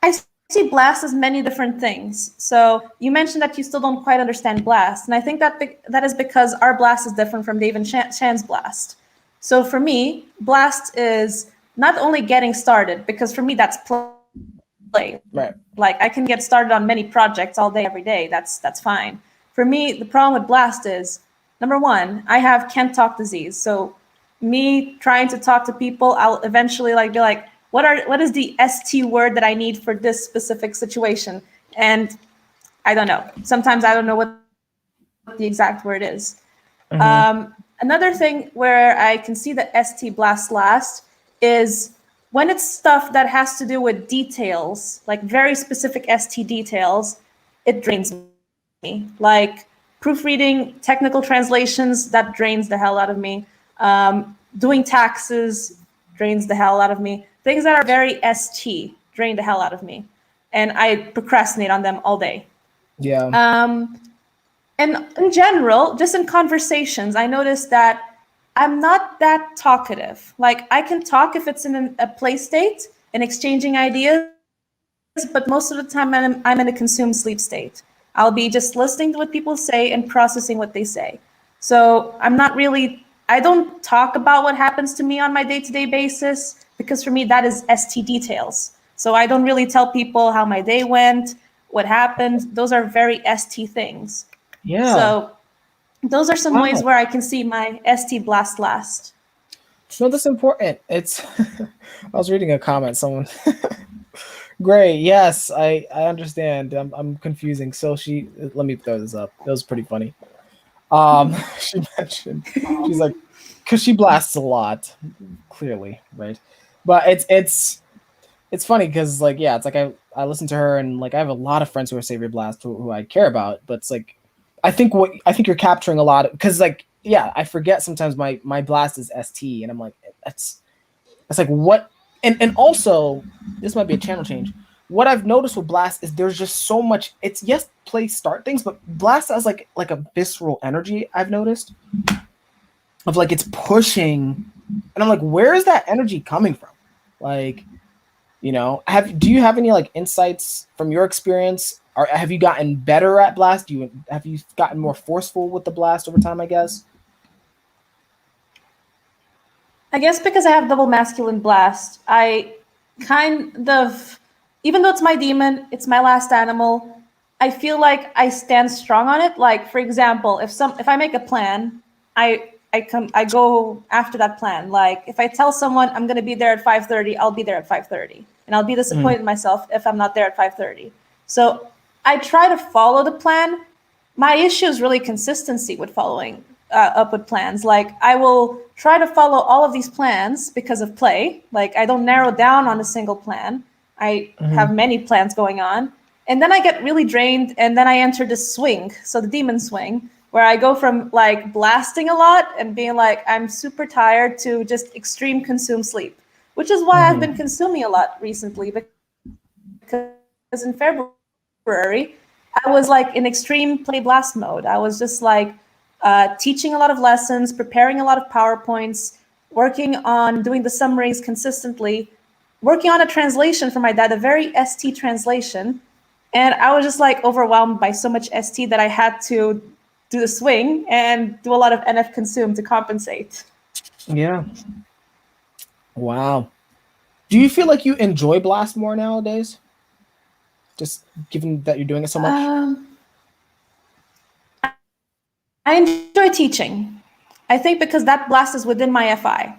I see blast as many different things. So you mentioned that you still don't quite understand blast. And I think that is because our blast is different from Dave and Chan's blast. So for me, blast is not only getting started, because for me that's play. Right. Like, I can get started on many projects all day, every day. That's fine. For me, the problem with blast is, number one, I have can't talk disease. So me trying to talk to people, I'll eventually like be like, what is the ST word that I need for this specific situation? And I don't know. Sometimes I don't know what the exact word is. Mm-hmm. Another thing where I can see the ST blast last is when it's stuff that has to do with details, like very specific ST details, it drains me. Like proofreading, technical translations, that drains the hell out of me. Doing taxes drains the hell out of me. Things that are very ST drain the hell out of me. And I procrastinate on them all day. Yeah. Um, And in general, just in conversations, I noticed that I'm not that talkative. Like I can talk if it's in a play state and exchanging ideas, but most of the time I'm in a consumed sleep state. I'll be just listening to what people say and processing what they say. So I don't talk about what happens to me on my day-to-day basis because for me that is ST details. So I don't really tell people how my day went, what happened. Those are very ST things. Yeah. So those are some ways Wow. where I can see my ST blast last. No, that's important. It's I was reading a comment, someone great, yes, I understand. I'm confusing. So she let me throw this up. It was pretty funny. She mentioned she's like because she blasts a lot, clearly, right? But it's funny because like yeah, it's like I listen to her and like I have a lot of friends who are Savior Blast who I care about, but it's like I think you're capturing a lot because like yeah, I forget sometimes my blast is ST and I'm like that's like what and also this might be a channel change. What I've noticed with Blast is there's just so much. It's yes, play start things, but Blast has like a visceral energy. I've noticed of like it's pushing, and I'm like, where is that energy coming from? Like, do you have any like insights from your experience? Or have you gotten better at Blast? Have you gotten more forceful with the Blast over time? I guess. I guess because I have double masculine blast, I kind of, even though it's my demon, it's my last animal, I feel like I stand strong on it. Like for example, if I make a plan, I go after that plan. Like if I tell someone I'm gonna be there at 5:30, I'll be there at 5:30, and I'll be disappointed in myself if I'm not there at 5:30. So I try to follow the plan. My issue is really consistency with following up with plans. Like I will try to follow all of these plans because of play. Like I don't narrow down on a single plan. I have many plans going on. And then I get really drained and then I enter this swing. So the demon swing, where I go from like blasting a lot and being like, I'm super tired to just extreme consume sleep, which is why I've been consuming a lot recently because in February, I was like in extreme play blast mode. I was just like teaching a lot of lessons, preparing a lot of PowerPoints, working on doing the summaries consistently, working on a translation for my dad, a very ST translation. And I was just like overwhelmed by so much ST that I had to do the swing and do a lot of NF consume to compensate. Yeah. Wow. Do you feel like you enjoy Blast more nowadays? Just given that you're doing it so much? I enjoy teaching. I think because that blast is within my FI.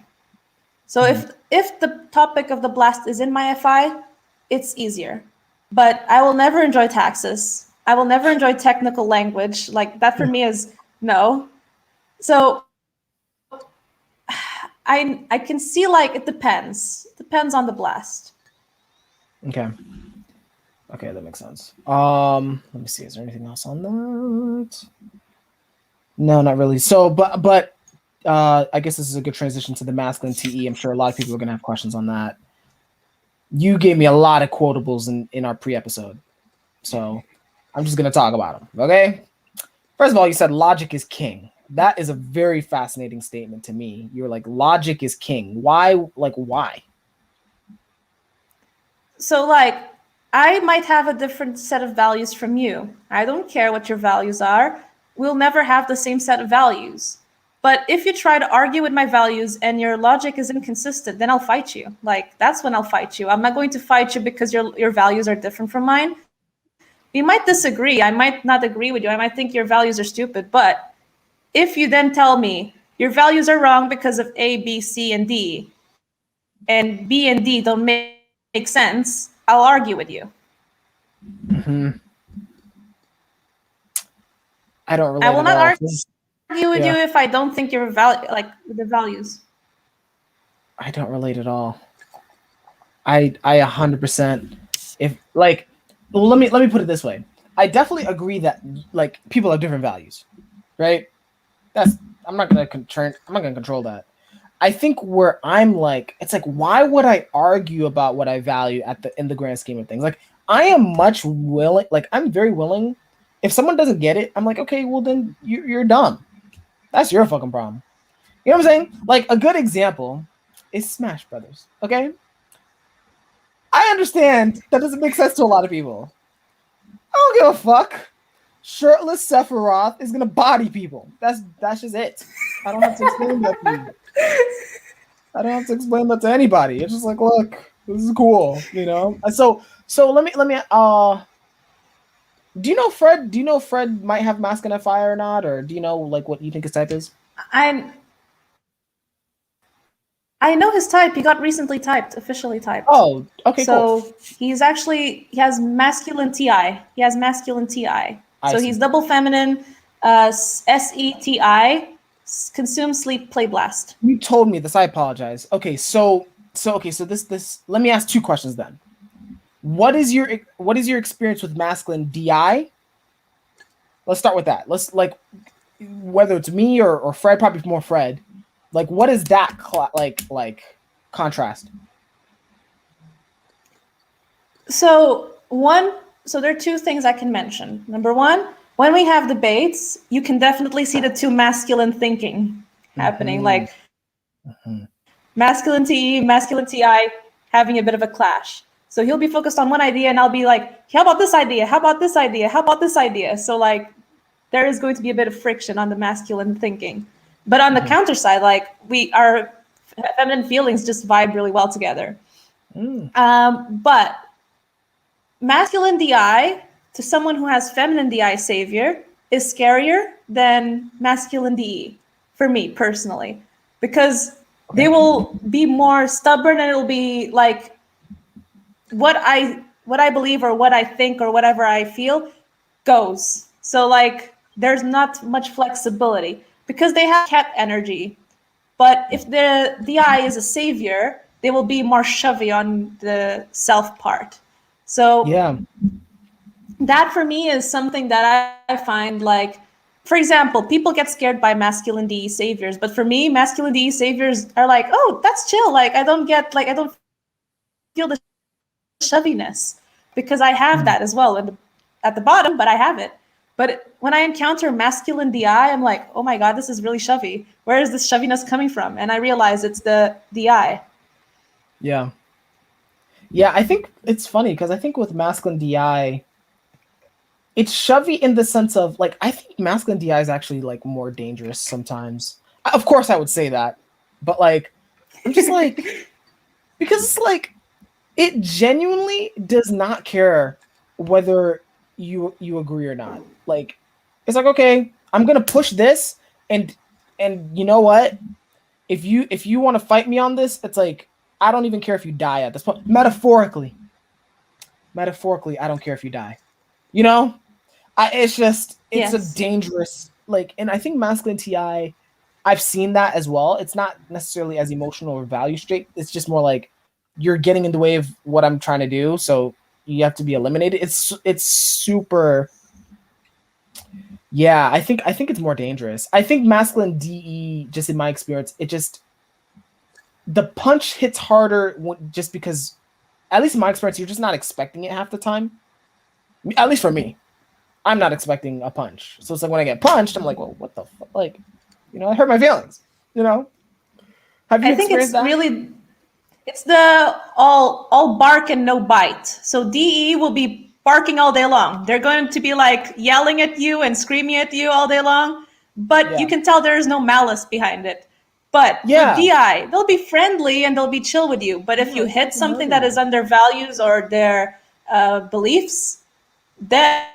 So if the topic of the blast is in my FI, it's easier. But I will never enjoy taxes. I will never enjoy technical language. Like that for me is no. So I can see like it depends. Depends on the blast. Okay. Okay, that makes sense. Let me see. Is there anything else on that? No, not really. So, but I guess this is a good transition to the masculine TE. I'm sure a lot of people are gonna have questions on that. You gave me a lot of quotables in our pre-episode, so I'm just gonna talk about them. Okay. First of all, you said logic is king. That is a very fascinating statement to me. You're like logic is king. Why? Like why? So like I might have a different set of values from you. I don't care what your values are. We'll never have the same set of values. But if you try to argue with my values and your logic is inconsistent, then I'll fight you. Like that's when I'll fight you. I'm not going to fight you because your values are different from mine. We might disagree. I might not agree with you. I might think your values are stupid. But if you then tell me your values are wrong because of A, B, C, and D, and B and D don't make sense, I'll argue with you. I don't relate I will at not all. argue with you if I don't think you're like the values. I don't relate at all. I 100% if like well let me put it this way. I definitely agree that like people have different values, right? That's I'm not gonna control that. I think where I'm like it's like why would I argue about what I value in the grand scheme of things? Like I am much willing, like I'm very willing If someone doesn't get it, I'm like, okay, well then you're dumb. That's your fucking problem. You know what I'm saying? Like a good example is Smash Brothers. Okay, I understand that doesn't make sense to a lot of people. I don't give a fuck. Shirtless Sephiroth is gonna body people. That's just it. I don't have to explain that to you. I don't have to explain that to anybody. It's just like, look, this is cool, you know. So let me. Do you know Fred? Do you know Fred might have masculine fire or not, or do you know like what you think his type is? I I know his type. He got recently typed, officially typed. Oh, okay, cool. So he has masculine TI. He has masculine TI. I So see. he's double feminine, SETI, consume, sleep, play, blast. You told me this. I apologize. Okay, so this. Let me ask two questions then. What is your experience with masculine DI? Let's start with that. Let's like whether it's me or Fred, probably more Fred. Like, what is that like contrast? So there are two things I can mention. Number one, when we have debates, you can definitely see the two masculine thinking happening, Mm-hmm. like Mm-hmm. masculine TE, masculine TI having a bit of a clash. So he'll be focused on one idea and I'll be like, how about this idea? How about this idea? How about this idea? So like there is going to be a bit of friction on the masculine thinking. But on the Mm-hmm. counter side, like our feminine feelings just vibe really well together. But masculine DI to someone who has feminine DI savior is scarier than masculine DE for me personally, because they will be more stubborn and it'll be like what I believe or what I think or whatever I feel goes. So like there's not much flexibility because they have cat energy. But if the DI is a savior, they will be more shovey on the self part. So Yeah. that for me is something that I find like, for example, people get scared by masculine DE saviors, but for me, masculine DE saviors are like, oh, that's chill. Like I don't feel the shoviness because I have that as well at the bottom, but I have it. But when I encounter masculine DI, I'm like, oh my god, this is really shovey. Where is this shoviness coming from? And I realize it's the DI. Yeah. Yeah, I think it's funny because I think with masculine DI, it's shovey in the sense of like I think masculine DI is actually like more dangerous sometimes. Of course, I would say that, but like I'm just like because it's like it genuinely does not care whether you agree or not. Like it's like okay, I'm gonna push this, and you know what? If you want to fight me on this, it's like I don't even care if you die at this point. Metaphorically, I don't care if you die. You know, it's a Yes. dangerous like, and I think masculine TI, I've seen that as well. It's not necessarily as emotional or value straight. It's just more like you're getting in the way of what I'm trying to do, so you have to be eliminated. It's super. Yeah, I think it's more dangerous. I think masculine DE, just in my experience, it just the punch hits harder just because, at least in my experience, you're just not expecting it half the time. At least for me, I'm not expecting a punch. So it's like when I get punched, I'm like, well, what the fuck? Like, I hurt my feelings. You know? Have you I think experienced it's that? really it's the all bark and no bite. So DE will be barking all day long. They're going to be like yelling at you and screaming at you all day long, but you Yeah. can tell there is no malice behind it. But for Yeah. DI, they'll be friendly and they'll be chill with you. But if Yeah, you it's hit fucking something that is murder. under values or their beliefs, then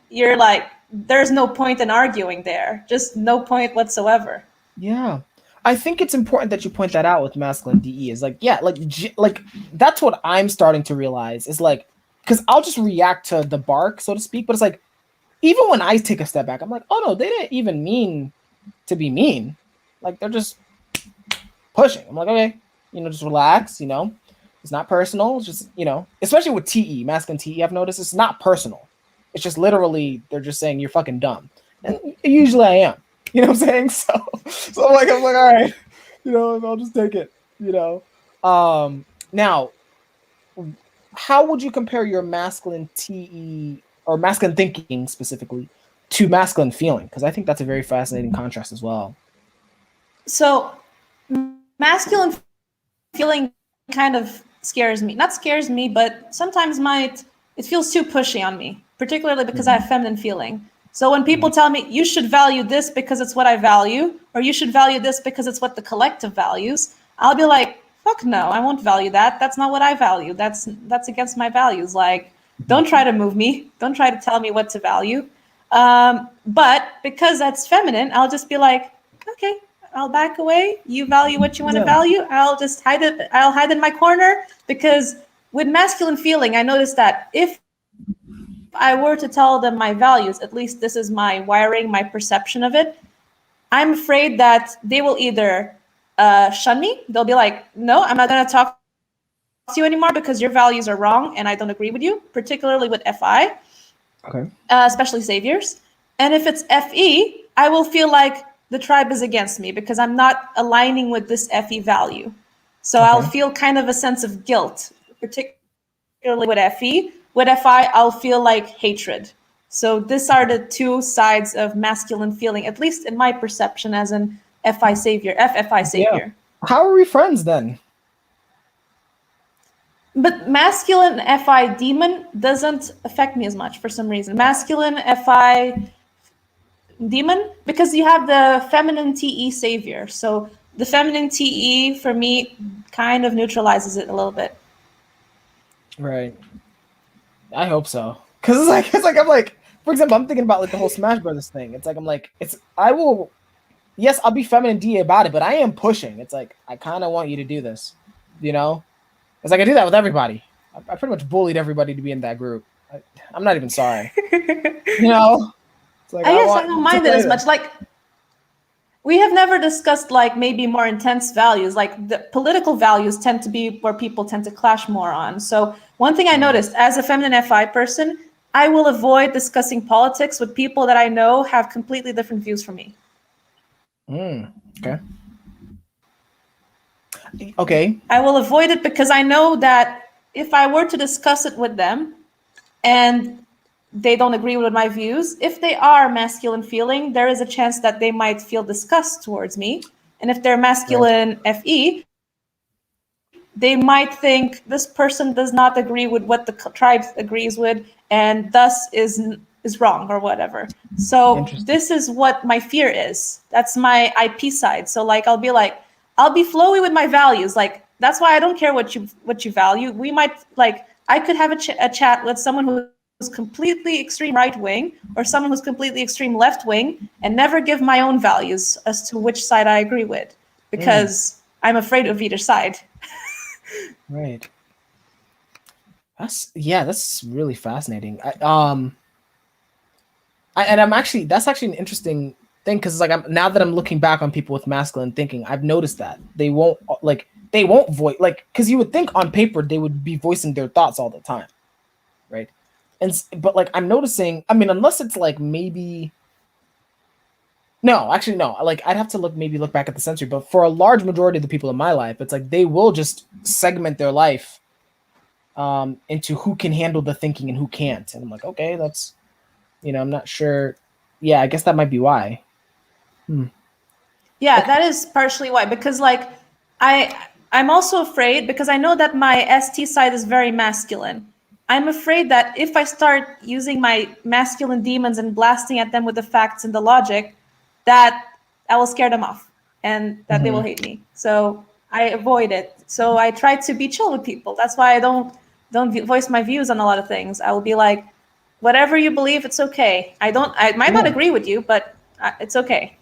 you're like, there's no point in arguing there. Just no point whatsoever. Yeah. I think it's important that you point that out with masculine DE. Is like, yeah, like that's what I'm starting to realize is like, because I'll just react to the bark, so to speak. But it's like, even when I take a step back, I'm like, oh no, they didn't even mean to be mean. Like they're just pushing. I'm like, okay, just relax. It's not personal. It's just, especially with TE, masculine TE, I've noticed it's not personal. It's just literally they're just saying you're fucking dumb, and usually I am. You know what I'm saying? So I'm like, all right, I'll just take it. Now, how would you compare your masculine TE? or masculine thinking specifically, to masculine feeling? Because I think that's a very fascinating contrast as well. So masculine feeling kind of scares me. Not scares me, but sometimes it feels too pushy on me, particularly because I have feminine feeling. So when people tell me you should value this because it's what I value, or you should value this because it's what the collective values, I'll be like, fuck no, I won't value that. That's not what I value. That's against my values. Like, don't try to move me. Don't try to tell me what to value. But because that's feminine, I'll just be like, okay, I'll back away. You value what you want to value. I'll just hide it. I'll hide in my corner, because with masculine feeling, I noticed that if I were to tell them my values, at least this is my wiring, my perception of it, I'm afraid that they will either shun me. They'll be like, no, I'm not going to talk to you anymore because your values are wrong and I don't agree with you, particularly with FI, especially saviors. And if it's FE, I will feel like the tribe is against me because I'm not aligning with this FE value. So I'll feel kind of a sense of guilt, particularly with FE. With FI, I'll feel like hatred. So these are the two sides of masculine feeling, at least in my perception as an FI savior, FFI savior. Yeah. How are we friends then? But masculine FI demon doesn't affect me as much for some reason. Masculine FI demon, because you have the feminine TE savior. So the feminine TE for me kind of neutralizes it a little bit. Right. I hope so. Cause it's like I'm like, for example, I'm thinking about like the whole Smash Brothers thing. It's like I'm like, yes, I'll be feminine DA about it, but I am pushing. It's like I kind of want you to do this, you know? It's like I do that with everybody. I pretty much bullied everybody to be in that group. I'm not even sorry. You know? It's like, I guess I don't mind it as much. Like, we have never discussed like maybe more intense values. Like the political values tend to be where people tend to clash more on. So one thing I noticed as a feminine FI person, I will avoid discussing politics with people that I know have completely different views from me. Okay. Okay. I will avoid it because I know that if I were to discuss it with them and they don't agree with my views, if they are masculine feeling, there is a chance that they might feel disgust towards me. And if they're masculine FE, they might think this person does not agree with what the tribe agrees with, and thus is wrong or whatever. So this is what my fear is. That's my IP side. So like I'll be flowy with my values. Like that's why I don't care what you value. We might like I could have a chat with someone who's completely extreme right wing or someone who's completely extreme left wing, and never give my own values as to which side I agree with, because I'm afraid of either side. Right. That's really fascinating. That's actually an interesting thing, because like now that I'm looking back on people with masculine thinking, I've noticed that they won't voice, like, because you would think on paper they would be voicing their thoughts all the time, right? But like I'm noticing, I mean, unless it's like maybe. No, actually, no. Like I'd have to look back at the censory, but for a large majority of the people in my life, it's like they will just segment their life into who can handle the thinking and who can't. And I'm like, okay, that's, I'm not sure. Yeah, I guess that might be why. Yeah, okay. That is partially why, because like I'm also afraid, because I know that my ST side is very masculine. I'm afraid that if I start using my masculine demons and blasting at them with the facts and the logic, that I will scare them off and that they will hate me. So I avoid it. So I try to be chill with people. That's why I don't voice my views on a lot of things. I will be like, whatever you believe, it's okay. I might not agree with you, but it's okay.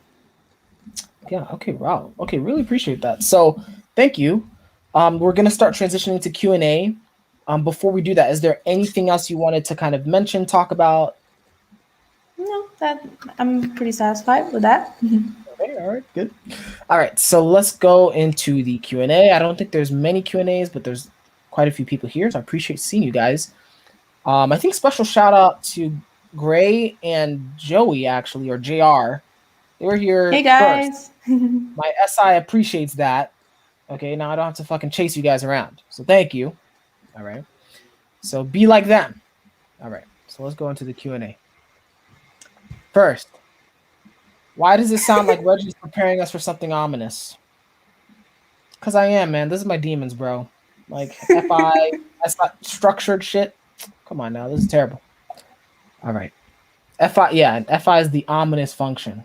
Yeah. Okay. Wow. Okay. Really appreciate that. So thank you. We're going to start transitioning to Q&A. Before we do that, is there anything else you wanted to kind of mention, talk about? No, that I'm pretty satisfied with that. Okay, all right, good. All right, so let's go into the Q&A. I don't think there's many Q&As, but there's quite a few people here, so I appreciate seeing you guys. I think special shout out to Gray and Joey, actually, or JR. They were here Hey, guys. first. My SI appreciates that. Okay, now I don't have to fucking chase you guys around, so thank you. All right, so be like them. All right. So let's go into the Q&A. First, why does it sound like Reggie's preparing us for something ominous? Because I am, man. This is my demons, bro. Like FI, that's not structured shit. Come on now, this is terrible. All right. FI, yeah, and FI is the ominous function.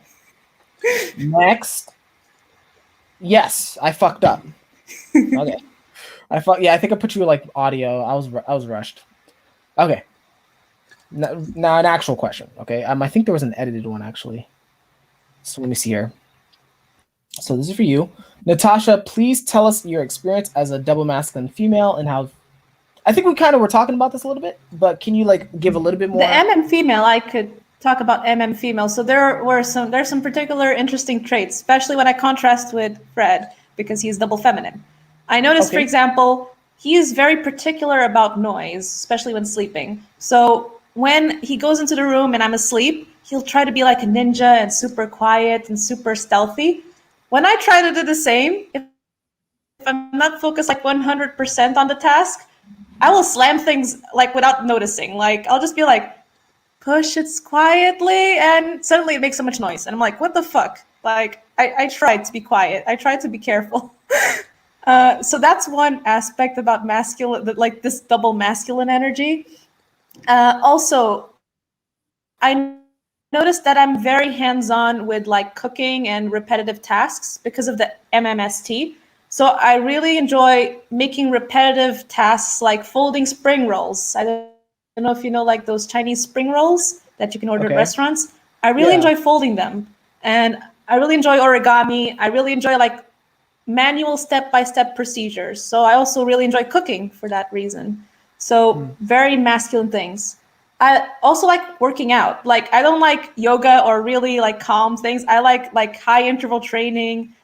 Next. Yes, I fucked up. Okay. Yeah, I think I put you like audio. I was rushed. Okay. Now an actual question. Okay. I think there was an edited one actually. So let me see here. So this is for you, Natacha. Please tell us your experience as a double masculine female and how. I think we kind of were talking about this a little bit, but can you like give a little bit more? The MM female, I could talk about MM female. So there's some particular interesting traits, especially when I contrast with Fred because he's double feminine. I noticed, for example, he is very particular about noise, especially when sleeping. So when he goes into the room and I'm asleep, he'll try to be like a ninja and super quiet and super stealthy. When I try to do the same, if I'm not focused like 100% on the task, I will slam things like without noticing. Like I'll just be like, push it quietly, and suddenly it makes so much noise. And I'm like, what the fuck? Like I tried to be quiet. I tried to be careful. So that's one aspect about masculine, like this double masculine energy. Also, I noticed that I'm very hands-on with like cooking and repetitive tasks because of the MMST. So I really enjoy making repetitive tasks like folding spring rolls. I don't know if you know like those Chinese spring rolls that you can order at restaurants. I really enjoy folding them. And I really enjoy origami. I really enjoy like manual step-by-step procedures. So I also really enjoy cooking for that reason. So very masculine things. I also like working out. Like I don't like yoga or really like calm things. I like high interval training,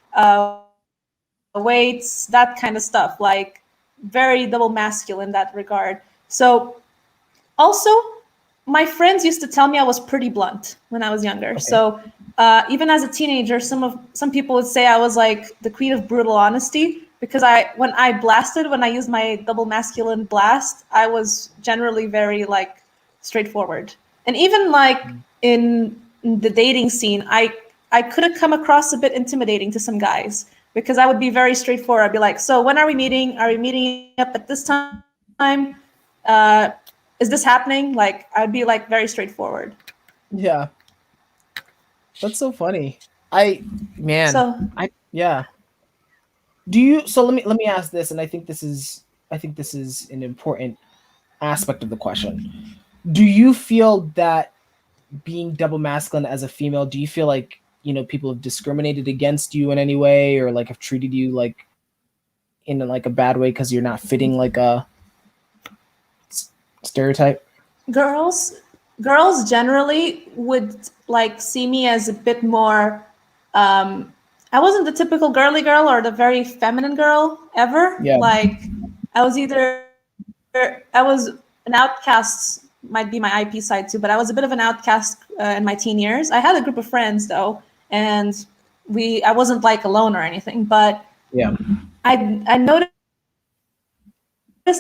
weights, that kind of stuff. Like very double masculine in that regard. So also, my friends used to tell me I was pretty blunt when I was younger. So even as a teenager, some people would say I was like the queen of brutal honesty because when I used my double masculine blast, I was generally very like straightforward. And even like in the dating scene, I could have come across a bit intimidating to some guys because I would be very straightforward. I'd be like, so when are we meeting? Are we meeting up at this time? Is this happening? Like I'd be like very straightforward. Yeah. That's so funny. Yeah. Do you so let me ask this, and I think this is an important aspect of the question. Do you feel that being double masculine as a female, do you feel like, people have discriminated against you in any way or like have treated you like in like a bad way because you're not fitting like a stereotype? Girls generally would like see me as a bit more I wasn't the typical girly girl or the very feminine girl ever. Yeah. Like I was an outcast, might be my IP side too, but I was a bit of an outcast in my teen years. I had a group of friends though, and I wasn't like alone or anything, but yeah, I noticed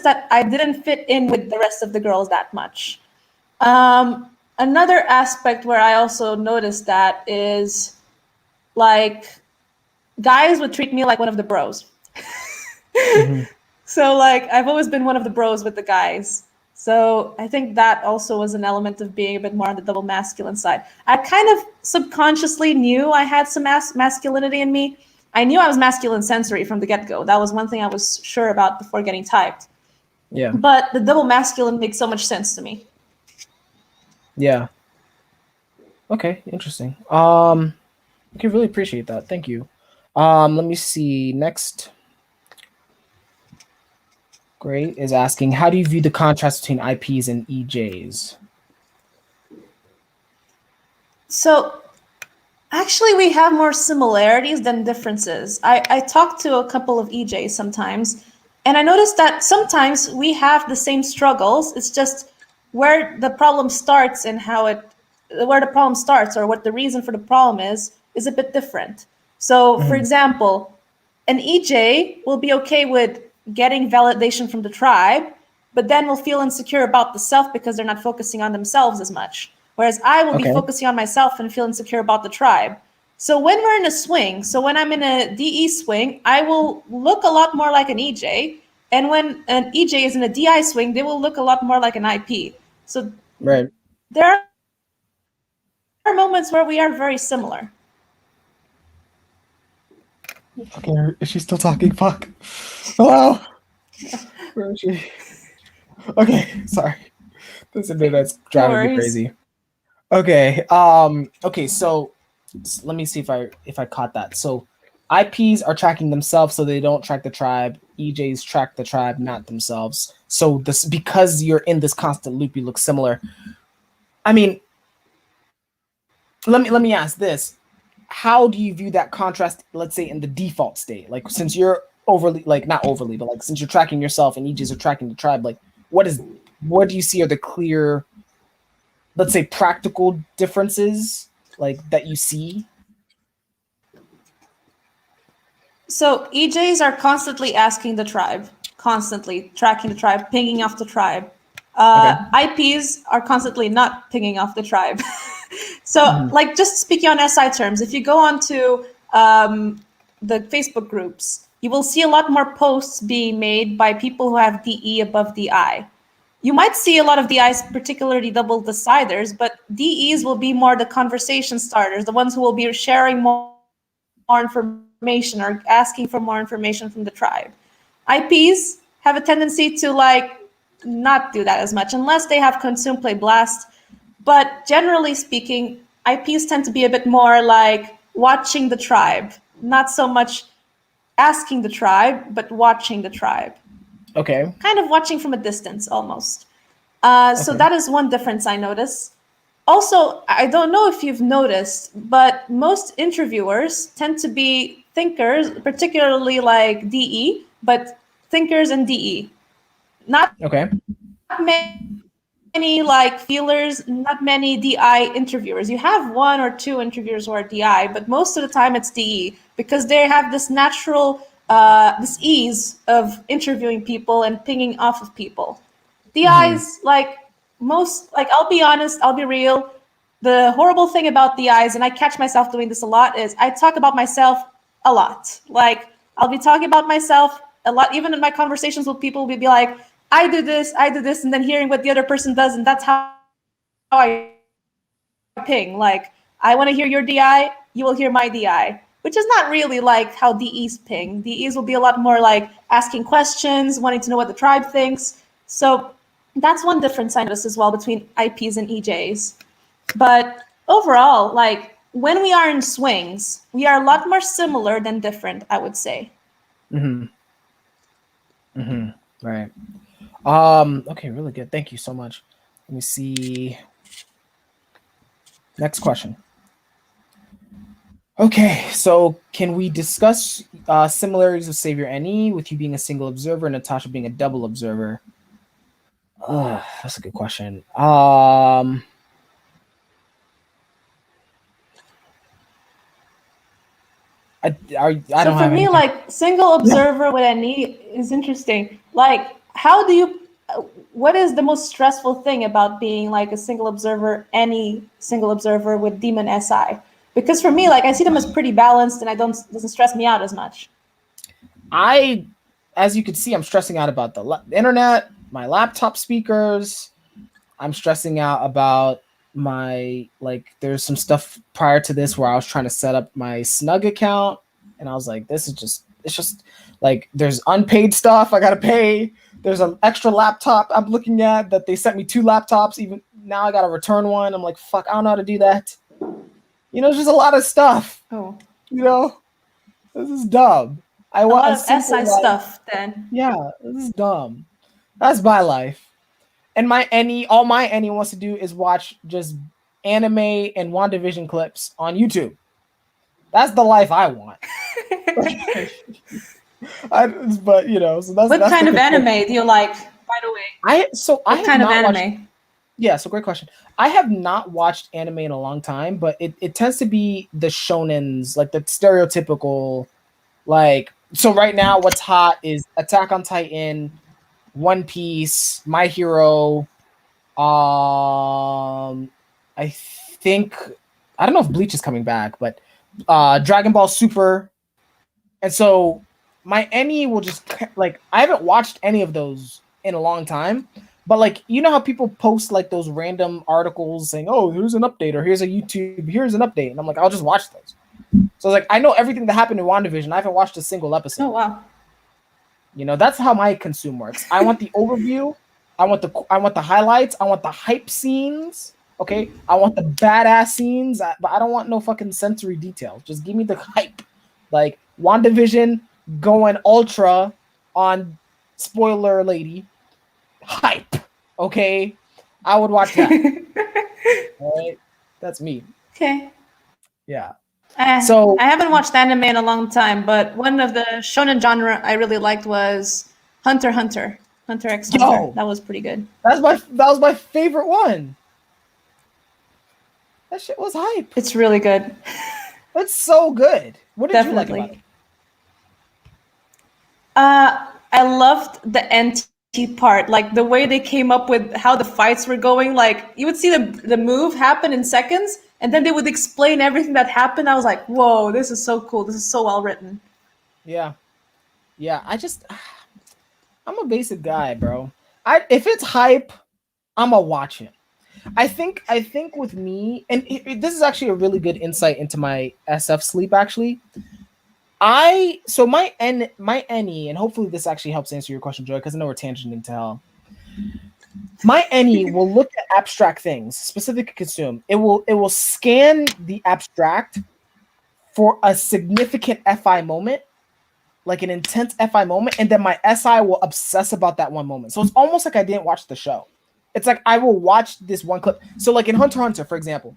that I didn't fit in with the rest of the girls that much. Another aspect where I also noticed that is like guys would treat me like one of the bros. So like I've always been one of the bros with the guys. So I think that also was an element of being a bit more on the double masculine side. I kind of subconsciously knew I had some masculinity in me. I knew I was masculine sensory from the get-go. That was one thing I was sure about before getting typed. Yeah. But the double masculine makes so much sense to me. Yeah. Okay, interesting. Okay, really appreciate that. Thank you. Let me see. Next, Great is asking, how do you view the contrast between IPs and EJs? So actually, we have more similarities than differences. I talk to a couple of EJs sometimes, and I noticed that sometimes we have the same struggles. It's just where the problem starts and where the problem starts or what the reason for the problem is a bit different. So, for example, an EJ will be okay with getting validation from the tribe, but then will feel insecure about the self because they're not focusing on themselves as much. Whereas I will be focusing on myself and feel insecure about the tribe. So when we're in a swing, so when I'm in a DE swing, I will look a lot more like an EJ. And when an EJ is in a DI swing, they will look a lot more like an IP. So right. there are moments where we are very similar. Okay, is she still talking? Fuck. Hello? Where is she? Okay, sorry. This internet's driving me crazy. Okay. Okay, so let me see if I caught that. So IPs are tracking themselves so they don't track the tribe. EJs track the tribe, not themselves. So this, because you're in this constant loop, you look similar. I mean, let me ask this. How do you view that contrast, let's say in the default state? Like, since you're overly, like, not overly, but like since you're tracking yourself and EJs are tracking the tribe, like what do you see are the clear, let's say, practical differences like that you see? So EJs are constantly asking the tribe, constantly tracking the tribe, pinging off the tribe. IPs are constantly not pinging off the tribe. So, like, just speaking on SI terms, if you go onto the Facebook groups, you will see a lot more posts being made by people who have DE above DI. You might see a lot of DIs, particularly double deciders, but DEs will be more the conversation starters, the ones who will be sharing more information or asking for more information from the tribe. IPs have a tendency to like not do that as much unless they have consume play blast. But generally speaking, IPs tend to be a bit more like watching the tribe, not so much asking the tribe, but watching the tribe. Okay. Kind of watching from a distance almost. So that is one difference I notice. Also, I don't know if you've noticed, but most interviewers tend to be thinkers, particularly like DE, but thinkers and DE. Not many like feelers, not many DI interviewers. You have one or two interviewers who are DI, but most of the time it's DE because they have this natural, this ease of interviewing people and pinging off of people. DIs, like most, like I'll be honest, I'll be real. The horrible thing about DIs, and I catch myself doing this a lot, is I talk about myself a lot. Like I'll be talking about myself a lot, even in my conversations with people, we'd be like, I do this, and then hearing what the other person does, and that's how I ping. Like, I want to hear your DI, you will hear my DI, which is not really like how DEs ping. DEs will be a lot more like asking questions, wanting to know what the tribe thinks. So that's one difference I noticed as well between IPs and EJs. But overall, like when we are in swings, we are a lot more similar than different, I would say. Right. Okay, really good. Thank you so much. Let me see. Next question. Okay, so can we discuss similarities of Savior NE with you being a single observer and Natacha being a double observer? That's a good question. I don't so for me, like single observer with NE is interesting. Like, how do you? What is the most stressful thing about being like a single observer, any single observer with Demon SI? Because for me, like I see them as pretty balanced, and doesn't stress me out as much. As you can see, I'm stressing out about the internet, my laptop speakers. I'm stressing out about my, like, there's some stuff prior to this where I was trying to set up my Snug account, and I was like, it's just like there's unpaid stuff I gotta pay. There's an extra laptop I'm looking at that they sent me 2 laptops. Even now I gotta return one. I'm like, fuck, I don't know how to do that. There's just a lot of stuff. Oh, this is dumb. I want a lot of SI stuff then. Yeah, this is dumb. That's my life. And all my NE wants to do is watch just anime and WandaVision clips on YouTube. That's the life I want. But so that's what kind of anime do you like, by the way? What kind of anime? Yeah, so great question. I have not watched anime in a long time, but it tends to be the shonens, like the stereotypical, like, so right now what's hot is Attack on Titan, One Piece, My Hero. I think I don't know if Bleach is coming back, but Dragon Ball Super. And so my Any will just like I haven't watched any of those in a long time, but like you know how people post like those random articles saying, "Oh, here's an update," or "Here's a YouTube, here's an update," and I'm like, I'll just watch those. So like I know everything that happened in WandaVision. I haven't watched a single episode. Oh wow. You know, that's how my consume works. I want the overview. I want the highlights. I want the hype scenes. Okay, I want the badass scenes, but I don't want no fucking sensory details. Just give me the hype. Like WandaVision going ultra on spoiler lady hype. Okay, I would watch that. All right, that's me. Okay. Yeah. So I haven't watched anime in a long time, but one of the shonen genre I really liked was Hunter x Hunter. Hunter x Hunter. yo, That was pretty good. that was my favorite one. That shit was hype. It's really good. It's so good. What did you like about it? I loved the NT part, like the way they came up with how the fights were going. Like you would see the move happen in seconds, and then they would explain everything that happened. I was like, whoa, this is so cool. This is so well written. Yeah. Yeah. I'm a basic guy, bro. If it's hype, I'ma watch it. I think with me, and this is actually a really good insight into my SF sleep. Actually, my Any, and hopefully this actually helps answer your question, Joy, because I know we're tangenting to hell. My Any will look at abstract things, specific to consume. It will scan the abstract for a significant FI moment, like an intense FI moment, and then my SI will obsess about that one moment. So it's almost like I didn't watch the show. It's like I will watch this one clip. So like in Hunter x Hunter, for example,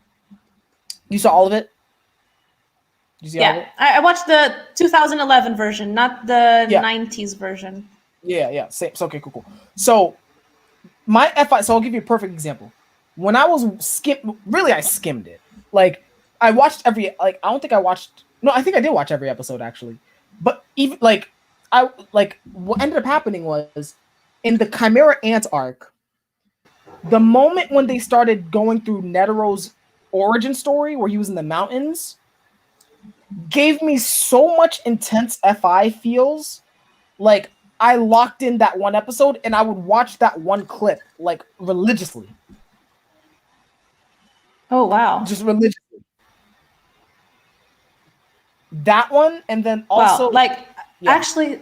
you saw all of it? Did you see all of it? I watched the 2011 version, not the 90s version. Yeah. Same. So okay, cool. So my FI. So I'll give you a perfect example. When I was I skimmed it. Like I watched every. Like I don't think I watched. No, I think I did watch every episode actually. But even like what ended up happening was in the Chimera Ant arc, the moment when they started going through Netero's origin story where he was in the mountains gave me so much intense FI feels. Like I locked in that one episode and I would watch that one clip like religiously. Oh wow. Just religiously. That one, and then also actually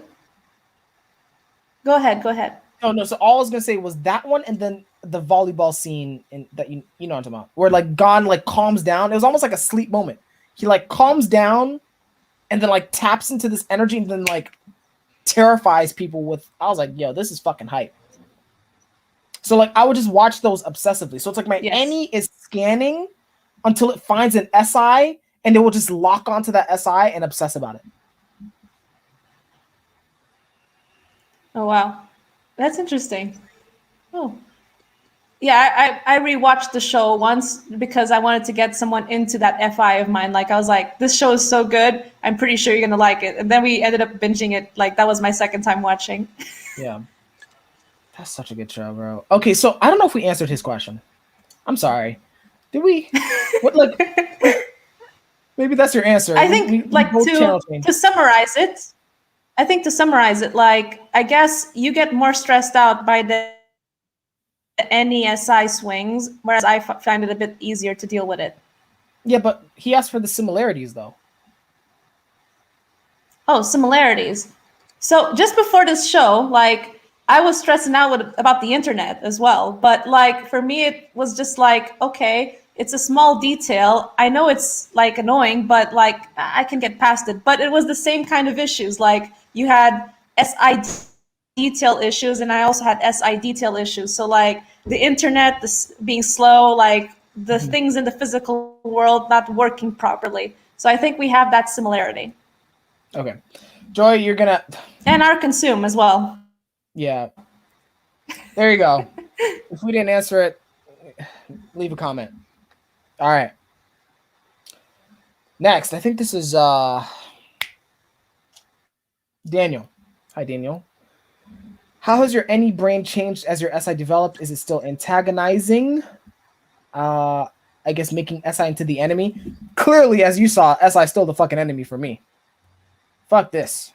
go ahead. No, so all I was gonna say was that one and then the volleyball scene in that you know what I'm talking about. Where like Gon like calms down. It was almost like a sleep moment. He like calms down and then like taps into this energy and then like terrifies people with. I was like, yo, this is fucking hype. So like I would just watch those obsessively. So it's like my Any is scanning until it finds an SI and it will just lock onto that SI and obsess about it. Oh wow. That's interesting. Oh. Yeah, I rewatched the show once because I wanted to get someone into that FI of mine. Like I was like, this show is so good. I'm pretty sure you're gonna like it. And then we ended up binging it. Like that was my second time watching. Yeah. That's such a good show, bro. Okay, so I don't know if we answered his question. I'm sorry. Did we? What like? Maybe that's your answer. I think to summarize it. I think to summarize it, like I guess you get more stressed out by the NESI swings, whereas I find it a bit easier to deal with it. Yeah, but he asked for the similarities, though. Oh, similarities. So just before this show, like I was stressing out about the internet as well. But like for me, it was just like, okay, it's a small detail. I know it's like annoying, but like I can get past it. But it was the same kind of issues. Like you had SI detail issues, and I also had SI detail issues. So like the internet being slow, like the things in the physical world not working properly. So I think we have that similarity. Okay. Joy, you're gonna... And our consume as well. Yeah. There you go. If we didn't answer it, leave a comment. All right. Next, I think this is Daniel. Hi, Daniel. How has your any brain changed as your SI developed? Is it still antagonizing? I guess making SI into the enemy. Clearly, as you saw, SI is still the fucking enemy for me. Fuck this.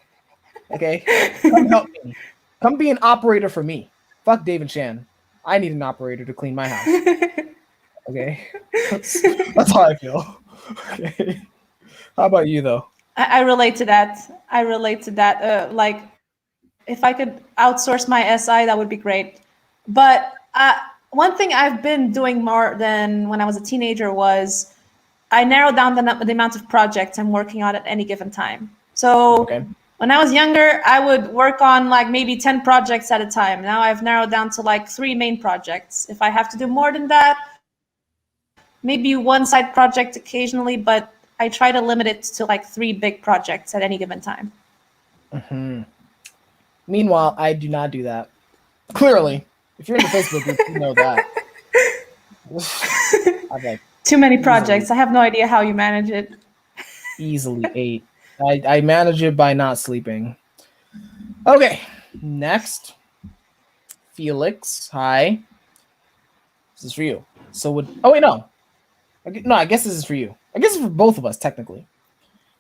Okay? Come help me. Come be an operator for me. Fuck Dave and Shan. I need an operator to clean my house. Okay? That's how I feel. Okay. How about you, though? I relate to that. Like, if I could outsource my SI, that would be great. But one thing I've been doing more than when I was a teenager was I narrowed down the amount of projects I'm working on at any given time. So Okay. when I was younger, I would work on like maybe 10 projects at a time. Now I've narrowed down to like 3 main projects. If I have to do more than that, maybe one side project occasionally, but I try to limit it to like 3 big projects at any given time. Mm-hmm. Meanwhile, I do not do that. Clearly, if you're in the Facebook group, you know that. I've like too many projects. I have no idea how you manage it. Easily 8. I manage it by not sleeping. Okay, next. Felix, hi. This is for you. So oh wait, no. I guess this is for you. I guess it's for both of us, technically.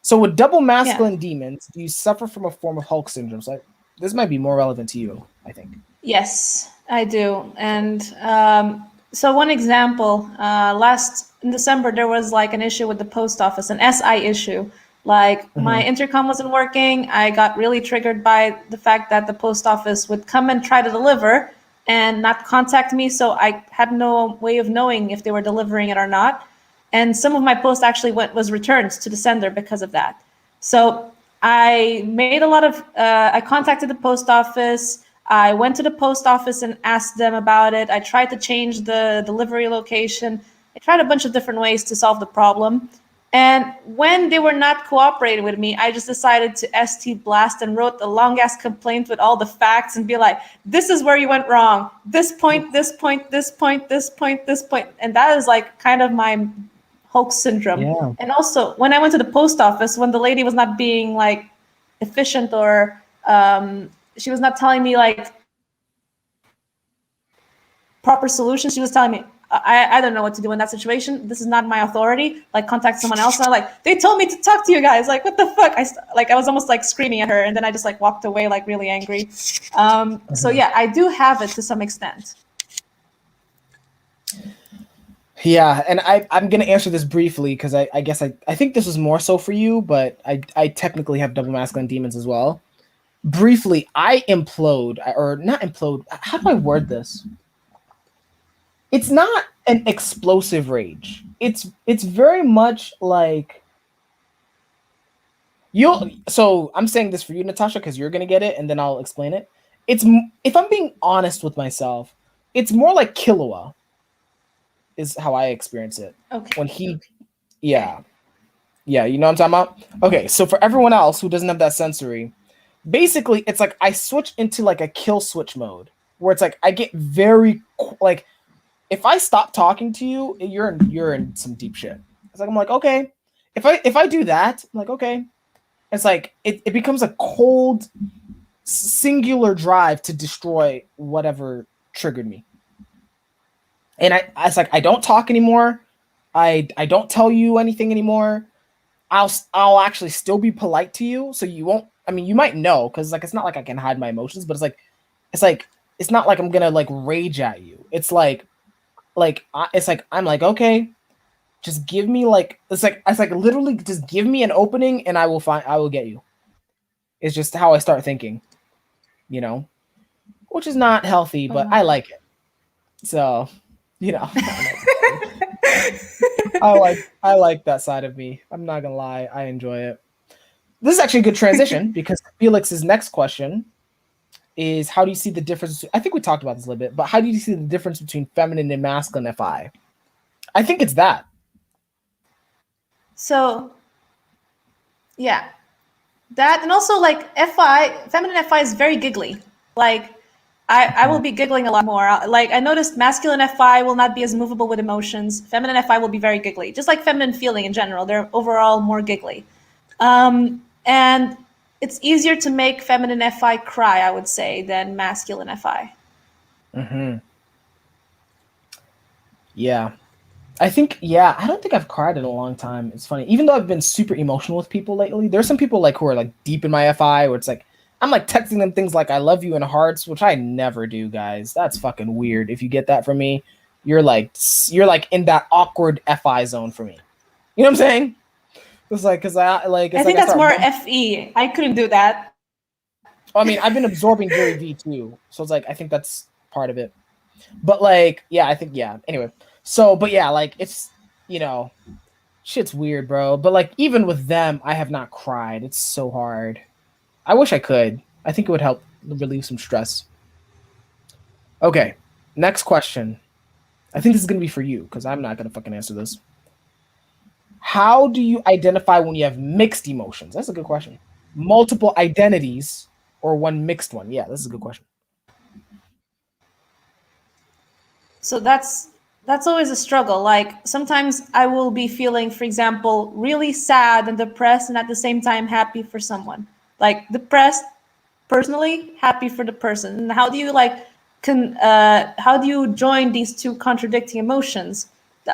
So with double masculine demons, do you suffer from a form of Hulk syndrome? So this might be more relevant to you, I think. Yes, I do. And so one example, in December, there was like an issue with the post office, an SI issue. Like my intercom wasn't working. I got really triggered by the fact that the post office would come and try to deliver and not contact me. So I had no way of knowing if they were delivering it or not. And some of my post actually was returned to the sender because of that. So I made I contacted the post office. I went to the post office and asked them about it. I tried to change the delivery location. I tried a bunch of different ways to solve the problem. And when they were not cooperating with me, I just decided to ST blast and wrote a long ass complaint with all the facts and be like, this is where you went wrong. This point, this point, this point, this point, this point. And that is like kind of my Hulk syndrome. Yeah. And also when I went to the post office, when the lady was not being like efficient or she was not telling me like proper solutions, she was telling me, I don't know what to do in that situation. This is not my authority. Like, contact someone else. And I'm like, they told me to talk to you guys. Like, what the fuck? I was almost like screaming at her, and then I just like walked away, like really angry. So yeah, I do have it to some extent. Yeah, and I'm gonna answer this briefly because I guess I think this is more so for you, but I technically have double masculine demons as well. Briefly, I implode or not implode. How do I word this? It's not an explosive rage. It's very much like so I'm saying this for you, Natacha, because you're gonna get it, and then I'll explain it. If I'm being honest with myself, it's more like Killua is how I experience it. Okay. When yeah, you know what I'm talking about? Okay, so for everyone else who doesn't have that sensory, basically it's like I switch into like a kill switch mode where it's like I get very like if I stop talking to you, you're in some deep shit. It's like I'm like, okay. If I do that, I'm like, okay. It's like it becomes a cold singular drive to destroy whatever triggered me. And it's like I don't talk anymore. I don't tell you anything anymore. I'll actually still be polite to you, so you won't. I mean, you might know because like it's not like I can hide my emotions, but it's not like I'm gonna like rage at you. It's like I'm like, okay, just give me like it's like literally just give me an opening and I will get you. It's just how I start thinking, you know, which is not healthy, but I like it. So, you know, I like that side of me. I'm not gonna lie, I enjoy it. This is actually a good transition because Felix's next question is how do you see the difference? I think we talked about this a little bit, but how do you see the difference between feminine and masculine FI? I think it's that. So, yeah, that, and also like feminine FI is very giggly. Like, I will be giggling a lot more. Like, I noticed masculine FI will not be as movable with emotions. Feminine FI will be very giggly, just like feminine feeling in general. They're overall more giggly. And it's easier to make feminine FI cry, I would say, than masculine FI. Mm-hmm. Yeah. I think, yeah, I don't think I've cried in a long time. It's funny. Even though I've been super emotional with people lately, there's some people like who are like deep in my FI where it's like, I'm like texting them things like I love you in hearts, which I never do, guys. That's fucking weird. If you get that from me, you're like in that awkward FI zone for me. You know what I'm saying? It's like, cause I like, it's I like think I that's start. more FE. I couldn't do that. I mean, I've been absorbing Gary V too. So it's like, I think that's part of it. But like, yeah, I think, yeah. Anyway. So, but yeah, like it's, shit's weird, bro. But like even with them, I have not cried. It's so hard. I wish I could. I think it would help relieve some stress. Okay, next question. I think this is gonna be for you because I'm not gonna fucking answer this. How do you identify when you have mixed emotions? That's a good question. Multiple identities or one mixed one? Yeah, this is a good question. So that's always a struggle. Like sometimes I will be feeling, for example, really sad and depressed and at the same time happy for someone. Like depressed personally, happy for the person. And how do you how do you join these two contradicting emotions?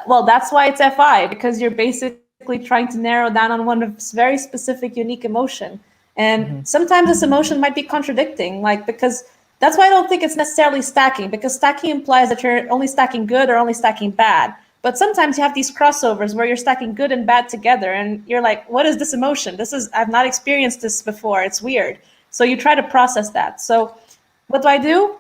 Well, that's why it's FI, because you're basically trying to narrow down on one very specific, unique emotion. And sometimes this emotion might be contradicting, like because that's why I don't think it's necessarily stacking, because stacking implies that you're only stacking good or only stacking bad. But sometimes you have these crossovers where you're stacking good and bad together, and you're like, what is this emotion? I've not experienced this before. It's weird. So you try to process that. So what do?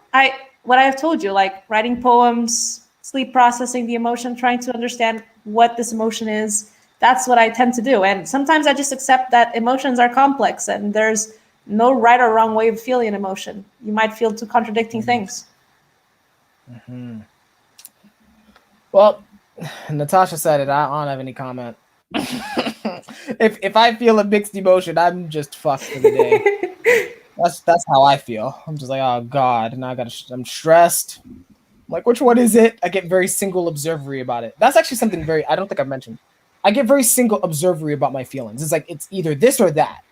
What I have told you, like writing poems, sleep processing the emotion, trying to understand what this emotion is. That's what I tend to do. And sometimes I just accept that emotions are complex and there's no right or wrong way of feeling an emotion. You might feel two contradicting things. Mm-hmm. Well, Natacha said it. I don't have any comment. if I feel a mixed emotion, I'm just fucked for the day. That's how I feel. I'm just like, oh god, now I'm stressed. I'm like, which one is it? I get very single observery about it. That's actually something I don't think I've mentioned. I get very single observery about my feelings. It's like it's either this or that.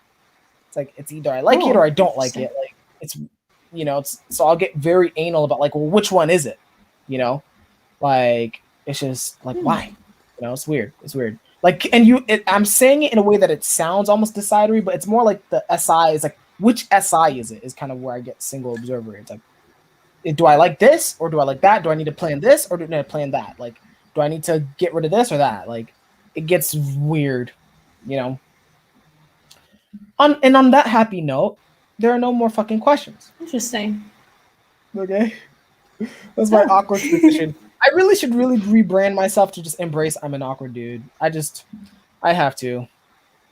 It's like it's either I like it or I don't like it. Like it's so I'll get very anal about like, well, which one is it? Like it's just like why? It's weird. It's weird. Like, and I'm saying it in a way that it sounds almost decidery, but it's more like the SI is like, which SI is it? Is kind of where I get single observer. It's like, do I like this or do I like that? Do I need to plan this or do I need to plan that? Like, do I need to get rid of this or that? Like, it gets weird, And on that happy note, there are no more fucking questions. Interesting. Okay, that's my awkward position. I really should rebrand myself to just embrace I'm an awkward dude. I have to,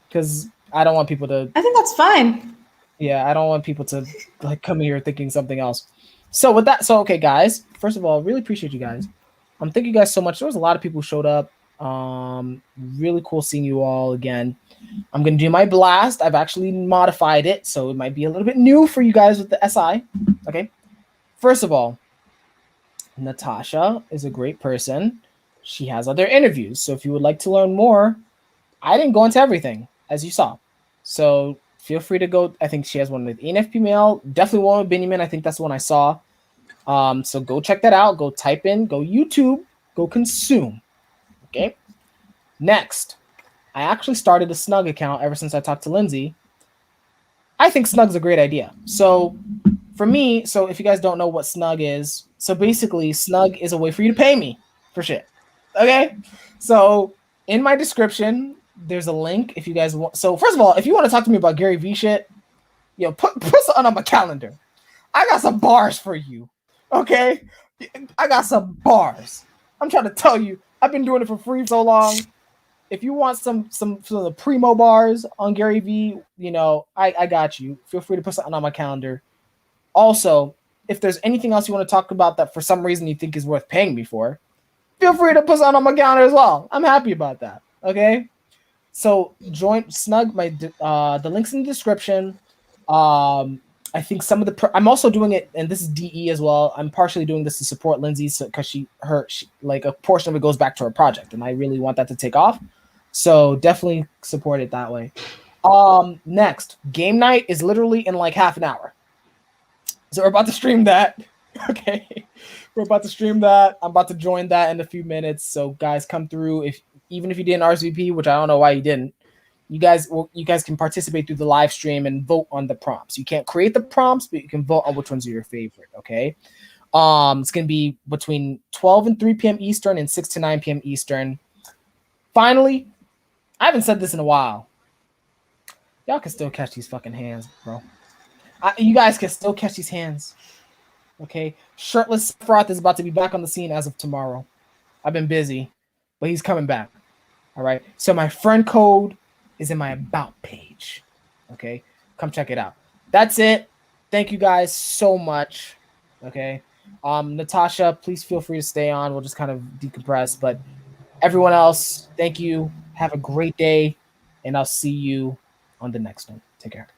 because I don't want people to. I think that's fine. Yeah, I don't want people to like come here thinking something else. So with that, okay, guys. First of all, really appreciate you guys. Thank you guys so much. There was a lot of people who showed up. Really cool seeing you all again. I'm gonna do my blast. I've actually modified it, so it might be a little bit new for you guys with the SI. Okay. First of all, Natacha is a great person. She has other interviews. So if you would like to learn more, I didn't go into everything, as you saw. So feel free to go. I think she has one with ENFP male. Definitely one with Benjamin. I think that's the one I saw. So go check that out. Go type in, go YouTube, go consume. Okay. Next, I actually started a Snug account ever since I talked to Lindsay. I think Snug's a great idea. So for me, so if you guys don't know what Snug is, so basically Snug is a way for you to pay me for shit. Okay? So in my description, there's a link if you guys want. So first of all, if you want to talk to me about Gary V shit, put something on my calendar. I got some bars for you. Okay? I got some bars. I'm trying to tell you, I've been doing it for free so long. If you want some of the primo bars on Gary V, I got you. Feel free to put something on my calendar. Also, if there's anything else you want to talk about that for some reason you think is worth paying me for, feel free to put something on my calendar as well. I'm happy about that. Okay? So join Snug. The link's in the description. I think some of I'm also doing it, and this is DE as well. I'm partially doing this to support Lindsay because she like a portion of it goes back to her project, and I really want that to take off. So definitely support it that way. Next, game night is literally in like half an hour. So we're about to stream that. Okay. We're about to stream that. I'm about to join that in a few minutes. So guys, come through. If even if you didn't RSVP, which I don't know why you didn't, you guys can participate through the live stream and vote on the prompts. You can't create the prompts, but you can vote on which ones are your favorite. Okay. It's gonna be between 12 and 3 p.m. Eastern and 6 to 9 p.m. Eastern. Finally, I haven't said this in a while. Y'all can still catch these fucking hands, bro. You guys can still catch these hands. Okay. Shirtless Froth is about to be back on the scene as of tomorrow. I've been busy, but he's coming back. All right. So my friend code is in my about page. Okay. Come check it out. That's it. Thank you guys so much. Okay. Natacha, please feel free to stay on. We'll just kind of decompress. But everyone else, thank you. Have a great day. And I'll see you on the next one. Take care.